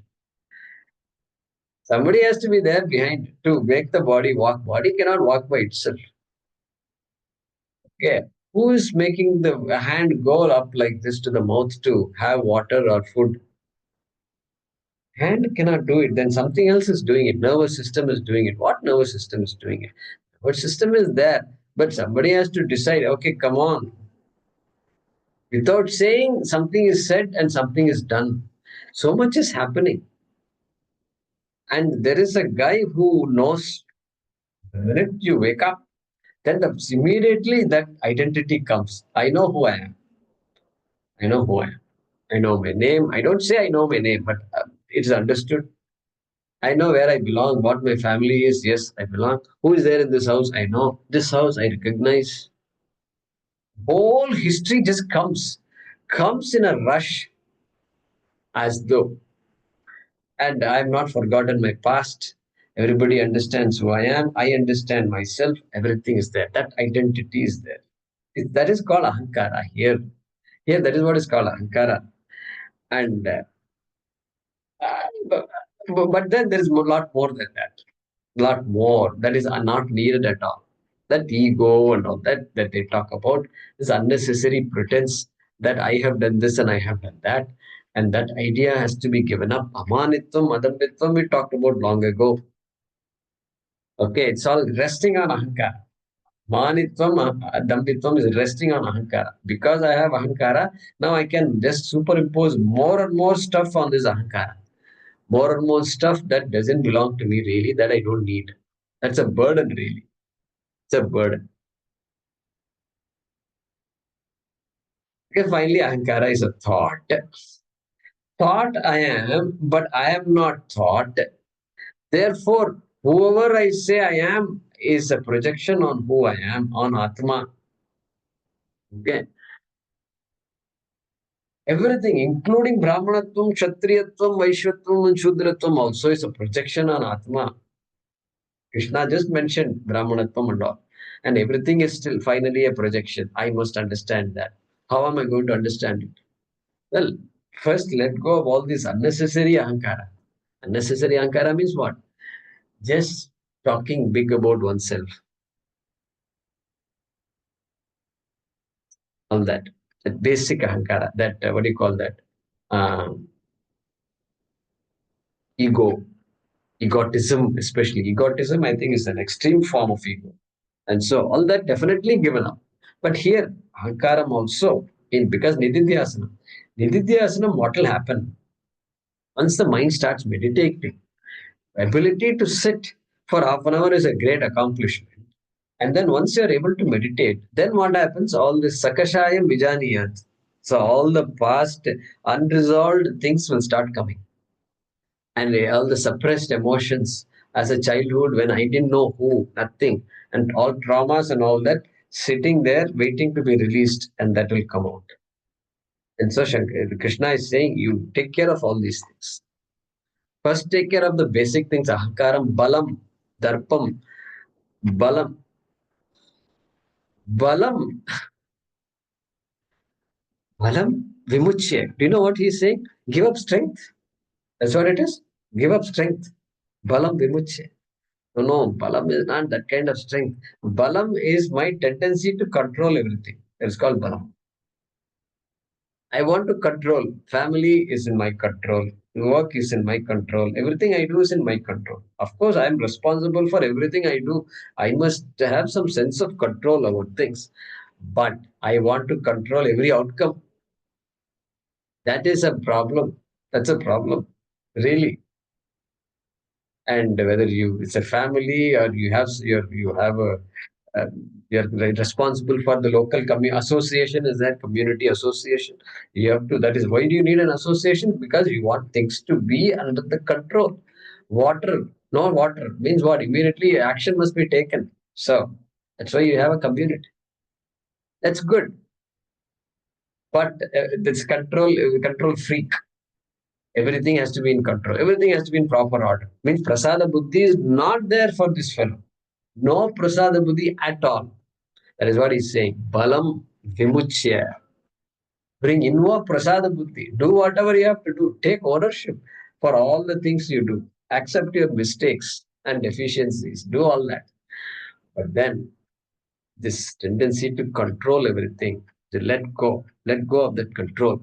[SPEAKER 1] Somebody has to be there behind to make the body walk. Body cannot walk by itself. Okay. Who is making the hand go up like this to the mouth to have water or food? Hand cannot do it. Then something else is doing it. Nervous system is doing it. What nervous system is doing it? Nervous system is there, but somebody has to decide. Okay, come on. Without saying, something is said and something is done. So much is happening. And there is a guy who knows the minute you wake up, then immediately that identity comes. I know who I am. I know who I am. I know my name. I don't say I know my name, but it's understood. I know where I belong, what my family is. Yes, I belong. Who is there in this house? I know. This house I recognize. Whole history just comes in a rush as though. And I have not forgotten my past. Everybody understands who I am. I understand myself. Everything is there. That identity is there. That is called ahankara here. Here, that is what is called ahankara. And but, but then there is a lot more than that. Lot more that is not needed at all. That ego and all that they talk about is unnecessary pretense that I have done this and I have done that. And that idea has to be given up. Amanitvam, adambitvam, we talked about long ago. Okay, it's all resting on ahankara. Manitvam, dambitvam is resting on ahankara. Because I have ahankara, now I can just superimpose more and more stuff on this ahankara. More and more stuff that doesn't belong to me really, that I don't need. That's a burden really. It's a burden. Because finally, ahankara is a thought. Thought I am, but I am not thought. Therefore, whoever I say I am is a projection on who I am, on Atma. Okay. Everything, including Brahmanatvam, Kshatriyatvam, Vaishwatvam, and Shudratvam, also is a projection on Atma. Krishna just mentioned Brahmanatvam and all. And everything is still finally a projection. I must understand that. How am I going to understand it? Well, first let go of all this unnecessary ahankara. Unnecessary ahankara means what? Just talking big about oneself. All that. That basic ahankara. That, what do you call that? Um, ego. Egotism, especially. Egotism, I think, is an extreme form of ego. And so all that definitely given up. But here, ahankaram also, because nididhyasana, what will happen? Once the mind starts meditating, ability to sit for half an hour is a great accomplishment. And then once you're able to meditate, then what happens? All this sakashayam vijaniyat. So all the past unresolved things will start coming. And all the suppressed emotions as a childhood when I didn't know who, nothing, and all traumas and all that sitting there waiting to be released, and that will come out. And so Krishna is saying, you take care of all these things. First, take care of the basic things: ahankaram, balam, darpam, balam, balam, balam, vimuchya. Do you know what he's saying? Give up strength. That's what it is. Give up strength. Balam vimuchya. No, Balam is not that kind of strength. Balam is my tendency to control everything. It's called Balam. I want to control. Family is in my control. Work is in my control. Everything I do is in my control. Of course, I am responsible for everything I do. I must have some sense of control over things. But I want to control every outcome. That is a problem. That's a problem. Really. And whether it's a family or you have a uh, you're responsible for the local association. Is that community association? You have to. That is why do you need an association? Because you want things to be under the control. Water, no water means what? Immediately action must be taken. So that's why you have a community. That's good. But this control freak. Everything has to be in control. Everything has to be in proper order. Means prasada buddhi is not there for this fellow. No prasada buddhi at all. That is what he's saying. Balam vimuchya. Bring inward prasada buddhi. Do whatever you have to do. Take ownership for all the things you do. Accept your mistakes and deficiencies. Do all that. But then this tendency to control everything, to let go of that control.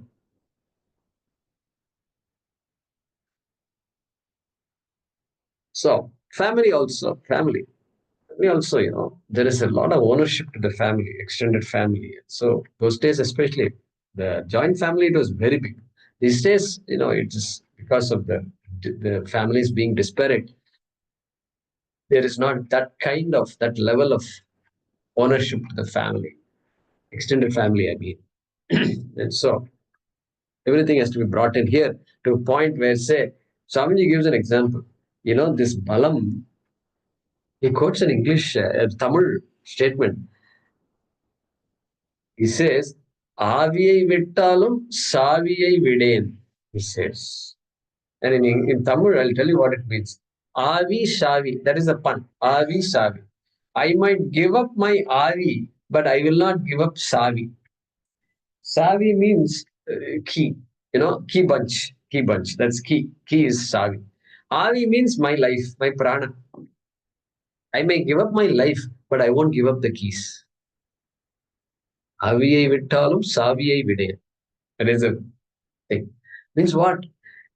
[SPEAKER 1] So family also, family. We also, there is a lot of ownership to the family, extended family. So those days, especially the joint family, it was very big. These days, it's because of the families being disparate. There is not that level of ownership to the family, extended family. I mean, and so everything has to be brought in here to a point where, say, Swamiji gives an example. This balam. He quotes an English, Tamil statement. He says, "Aviyai vittalum saviyai videen." He says, and in Tamil, I'll tell you what it means. Avi shavi. That is a pun. Avi shavi. I might give up my avi, but I will not give up savi. Savi means key. Key bunch. Key bunch. That's key. Key is savi. Avi means my life, my prana. I may give up my life, but I won't give up the keys. Aviyai vittalum saviyai videen. That is a thing. Means what?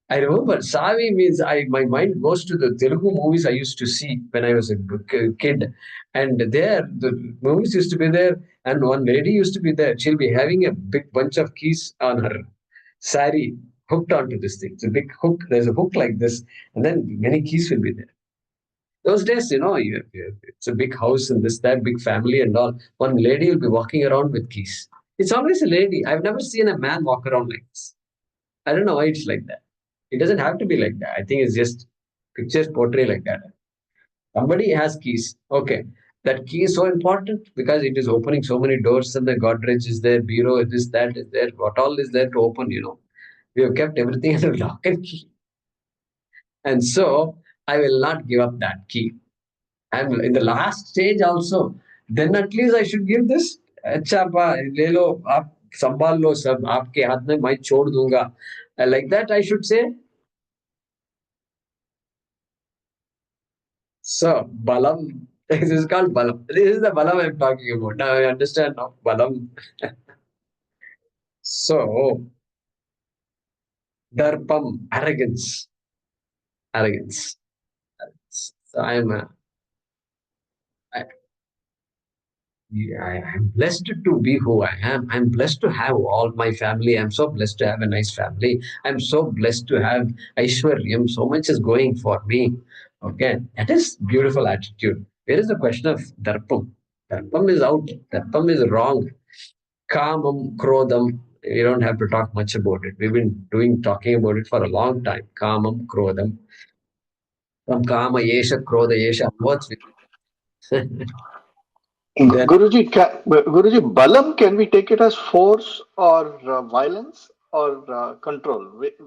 [SPEAKER 1] I remember Savi means my mind goes to the Telugu movies I used to see when I was a kid. And there, the movies used to be there, and one lady used to be there. She'll be having a big bunch of keys on her sari hooked onto this thing. It's a big hook. There's a hook like this, and then many keys will be there. Those days, it's a big house and this, that, big family and all. One lady will be walking around with keys. It's always a lady. I've never seen a man walk around like this. I don't know why it's like that. It doesn't have to be like that. I think it's just pictures portray like that. Somebody has keys. Okay. That key is so important because it is opening so many doors and the Godrej is there, bureau, this, that is there. What all is there to open. We have kept everything under lock and key. And so I will not give up that key. And in the last stage also, then at least I should give this. अच्छा ले लो आप संभाल लो सब आपके हाथ में मैं छोड़ दूंगा. Like that I should say. So balam, this is called balam. This is the balam I'm talking about. Now I understand now balam. So darpam, arrogance. So I'm blessed to be who I am. I'm blessed to have all my family. I'm so blessed to have a nice family. I'm so blessed to have Aishwaryam. So much is going for me. Okay, that is beautiful attitude. Where is the question of Darpam? Darpam is out. Darpam is wrong. Kamam, Krodam. We don't have to talk much about it. We've been talking about it for a long time. Kamam, Krodam. From Kama, Yesha, Kroda, Yesha, what's with then
[SPEAKER 4] Guruji, balam, can we take it as force or violence or control? It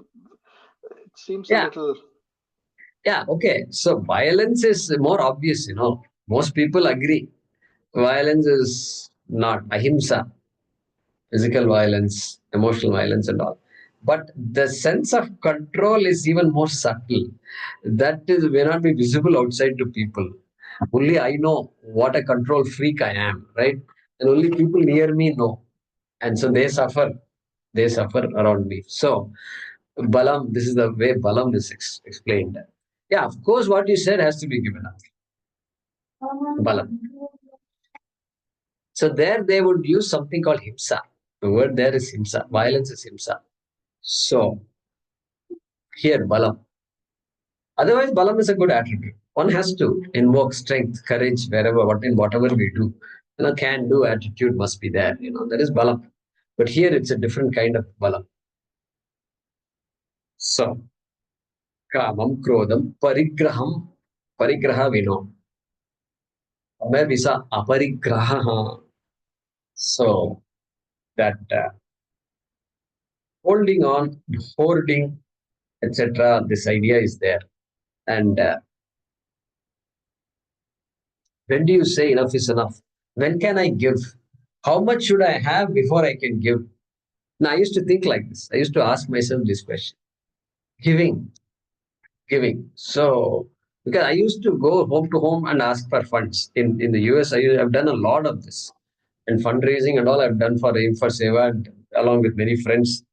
[SPEAKER 4] seems a
[SPEAKER 1] yeah.
[SPEAKER 4] little.
[SPEAKER 1] Yeah, okay. So violence is more obvious, Most people agree. Violence is not ahimsa, physical violence, emotional violence, and all. But the sense of control is even more subtle. That is may not be visible outside to people. Only I know what a control freak I am, right? And only people near me know. And so they suffer. They suffer around me. So Balam, this is the way Balam is explained. Yeah, of course, what you said has to be given up. Balam. So there they would use something called himsa. The word there is himsa. Violence is himsa. So here Balam. Otherwise, Balam is a good attribute. One has to invoke strength, courage, whatever we do. Can do attitude must be there. There is Balam. But here it's a different kind of Balam. So, Kamam, Krodam, Parigraha Vino. Visa Aparigraha. So, that holding on, hoarding, etc., this idea is there. And when do you say enough is enough? When can I give? How much should I have before I can give? Now, I used to think like this. I used to ask myself this question. Giving. So, because I used to go home to home and ask for funds. In the US, have done a lot of this. And fundraising and all I've done for Aim for Seva and along with many friends.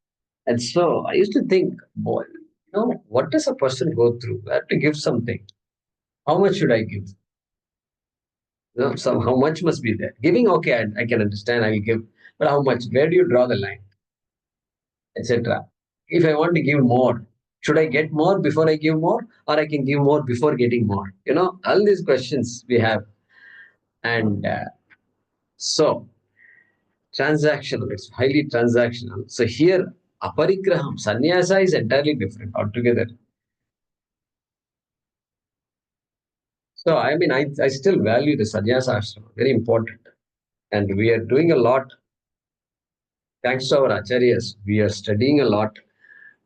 [SPEAKER 1] And so I used to think, boy, what does a person go through? I have to give something. How much should I give? How much must be there? Giving, okay, I can understand, I will give. But how much? Where do you draw the line? Etc. If I want to give more, should I get more before I give more? Or I can give more before getting more? All these questions we have. And so, transactional, it's highly transactional. So here, aparigraham, sannyasa is entirely different altogether. So, I still value the sannyasa ashrama, very important. And we are doing a lot. Thanks to our acharyas, we are studying a lot.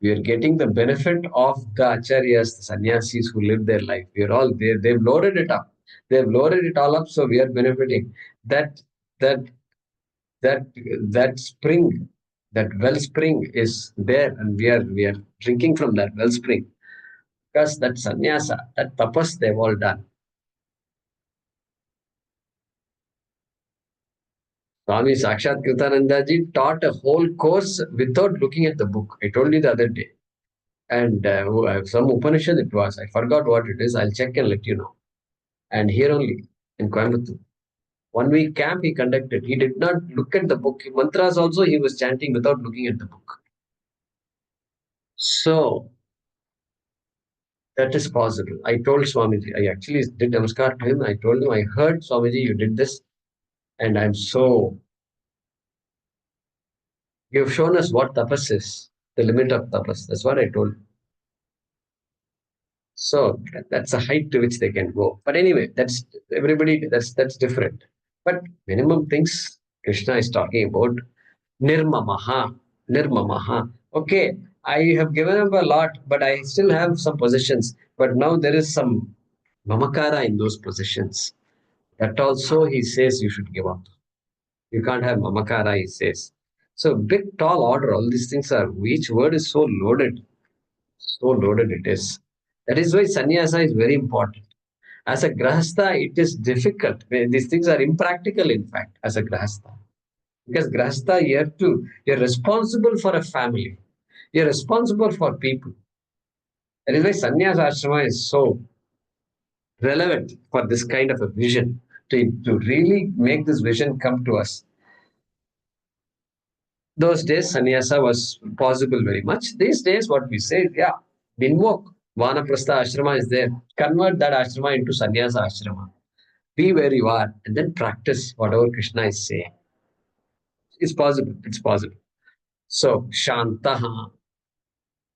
[SPEAKER 1] We are getting the benefit of the acharyas, the sannyasis who live their life. We are all there. They've loaded it up. They've loaded it all up, so we are benefiting. That that that that spring, that wellspring is there, and we are drinking from that wellspring. Because that sannyasa, that tapas, they've all done. Swami Sakshat Kritananda ji taught a whole course without looking at the book. I told you the other day. And some Upanishad it was. I forgot what it is. I'll check and let you know. And here only in Coimbatore. 1 week camp he conducted. He did not look at the book. Mantras also he was chanting without looking at the book. So that is possible. I told Swamiji, I actually did namaskar to him. I told him, I heard Swamiji, you did this. And you have shown us what tapas is, the limit of tapas. That's what I told him. So that's a height to which they can go. But anyway, that's different. But minimum things Krishna is talking about. Nirmamaha. Nirmamaha. Okay, I have given up a lot, but I still have some possessions. But now there is some mamakara in those possessions. That also he says you should give up. You can't have mamakara, he says. So big, tall order. All these things are, each word is so loaded. So loaded it is. That is why sannyasa is very important. As a grahastha, it is difficult. These things are impractical, in fact, as a grahastha. Because grahastha, you're responsible for a family. You're responsible for people. That is why sannyasa ashrama is so relevant for this kind of a vision, to really make this vision come to us. Those days, sannyasa was possible very much. These days, what we say, yeah, invoke. Vanaprastha ashrama is there. Convert that ashrama into sannyasa ashrama. Be where you are and then practice whatever Krishna is saying. It's possible. It's possible. So, Shantaha.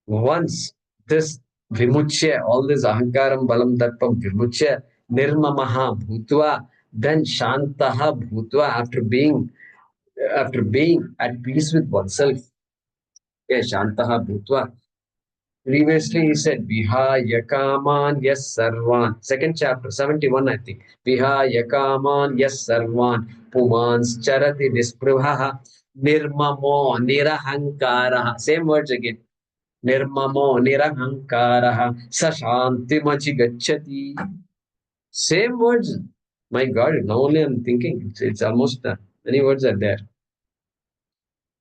[SPEAKER 1] Once this vimuchya, all this ahankaram, balam, darpam, vimuchya, nirmamaha, bhutva, then Shantaha, bhutva, after being at peace with oneself. Yeah, Shantaha, bhutva. Previously, he said, Vihaya kaman yes sarvan. Second chapter, 71, I think. Vihaya kaman yes sarvan. Pumans charati nisprabha. Nirmamo nirahankara. Same words again. Nirmamo nirahankara. Sashantimachi gachati. Same words. My God, now only I'm thinking. It's almost many words are there.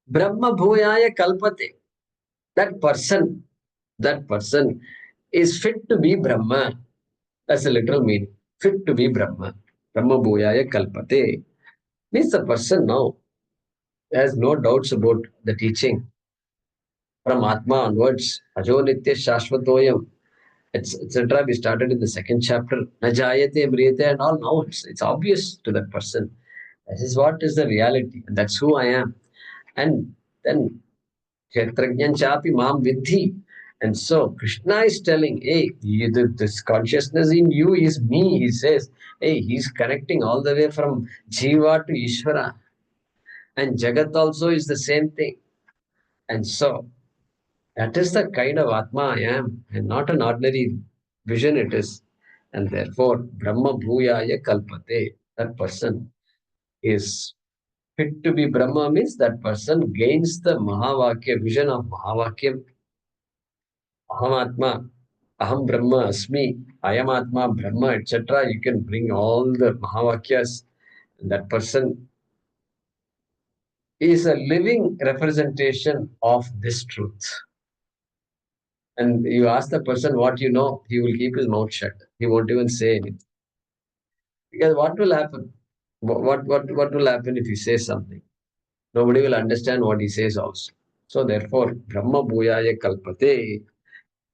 [SPEAKER 1] Brahma bhuyaya kalpate. That person is fit to be Brahma. That's the literal meaning. Fit to be Brahma. Brahma bhuyaya kalpate. Means the person now has no doubts about the teaching from Atma onwards. Ajo nitya shashvatoyam, etc. We started in the second chapter. Najayate, mriyate, and all. Now it's obvious to that person. This is what is the reality. And that's who I am. And then Kshetrajnan chapi mam vidhi. And so Krishna is telling, hey, this consciousness in you is me. He says, hey, he's connecting all the way from Jiva to Ishvara. And Jagat also is the same thing. And so that is the kind of Atma I am, and not an ordinary vision it is. And therefore, Brahma Bhuyaya Kalpate, that person is fit to be Brahma means that person gains the Mahavakya, vision of Mahavakyam. Aham Atma, Aham Brahma Asmi, Ayam Atma Brahma, etc. You can bring all the Mahavakyas. And that person is a living representation of this truth. And you ask the person what you know, he will keep his mouth shut. He won't even say anything. Because what will happen? What will happen if he says something? Nobody will understand what he says also. So therefore, Brahma Bhuyaya Kalpate,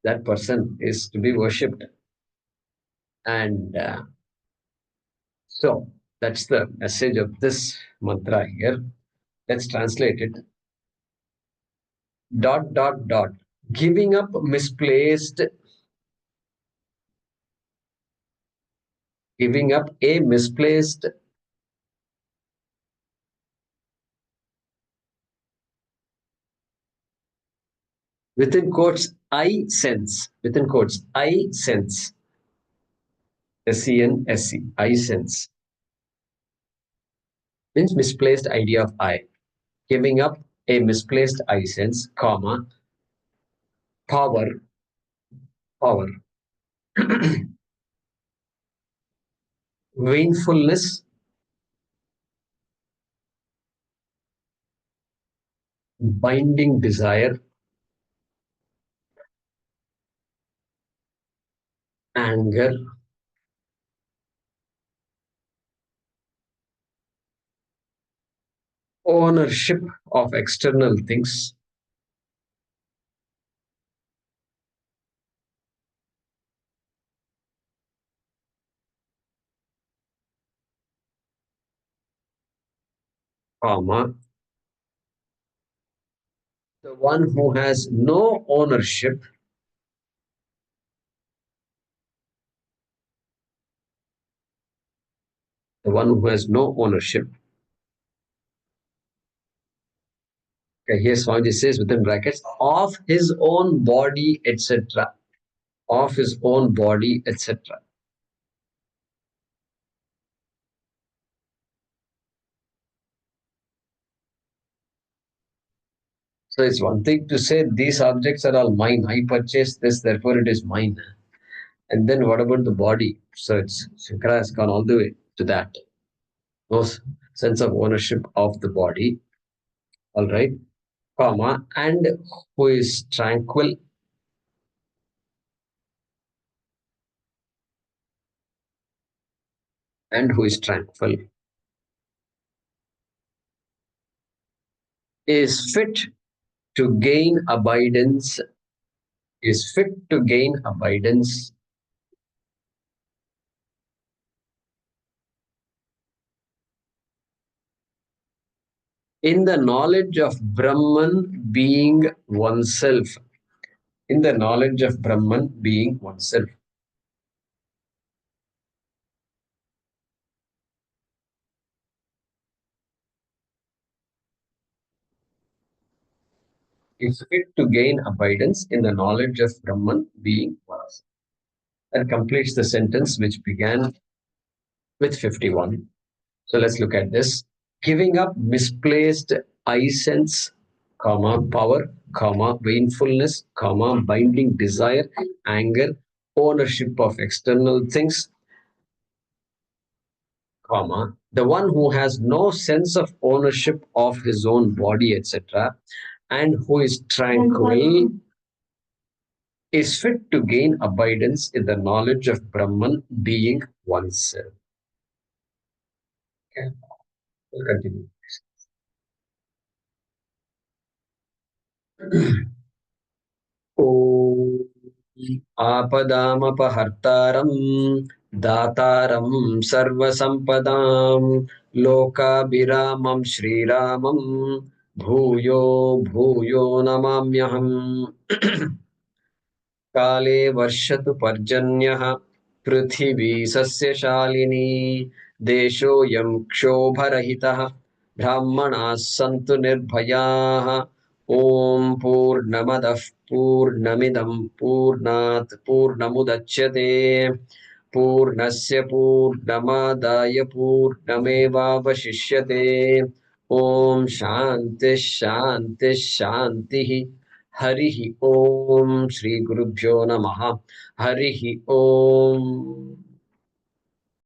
[SPEAKER 1] that person is to be worshipped. And so that's the message of this mantra here. Let's translate it. Dot dot dot. Giving up a misplaced within quotes within quotes I sense, I sense means misplaced idea of I. Giving up a misplaced I sense, comma, power, power, vainfulness, binding desire, anger, ownership of external things, comma, the one who has no ownership, the one who has no ownership. Okay, here Swamiji says within brackets, of his own body, etc. Of his own body, etc. So it's one thing to say these objects are all mine. I purchased this, therefore it is mine. And then what about the body? So it's Shankara has gone all the way to that. No sense of ownership of the body. All right. Comma, and who is tranquil, and who is tranquil is fit to gain abidance, is fit to gain abidance in the knowledge of Brahman being oneself. In the knowledge of Brahman being oneself. is fit to gain abidance in the knowledge of Brahman being one. That completes the sentence which began with 51. So let's look at this. Giving up misplaced I sense, comma, power, comma, vainfulness, comma, binding desire, anger, ownership of external things, comma, the one who has no sense of ownership of his own body, etc., and who is tranquil, is fit to gain abidance in the knowledge of Brahman being oneself. Okay, we'll continue. आपदामपहर्तारं दातारं सर्वसम्पदां लोकाभिरामं श्रीरामं भूयो भूयो नमाम्यहम् काले वर्षतु पर्जन्यः पृथिवी सस्यशालिनी देशोऽयं क्षोभरहितः ब्राह्मणाः सन्तु निर्भयाः ॐ पूर्णमदः पूर्णमिदं पूर्णात् पूर्णमुदच्यते पूर्णस्य पूर्णमादाय पूर्णमेवावशिष्यते ॐ शान्तिः शान्तिः शान्तिः हरिः ॐ श्री गुरुभ्यो नमः हरिः ॐ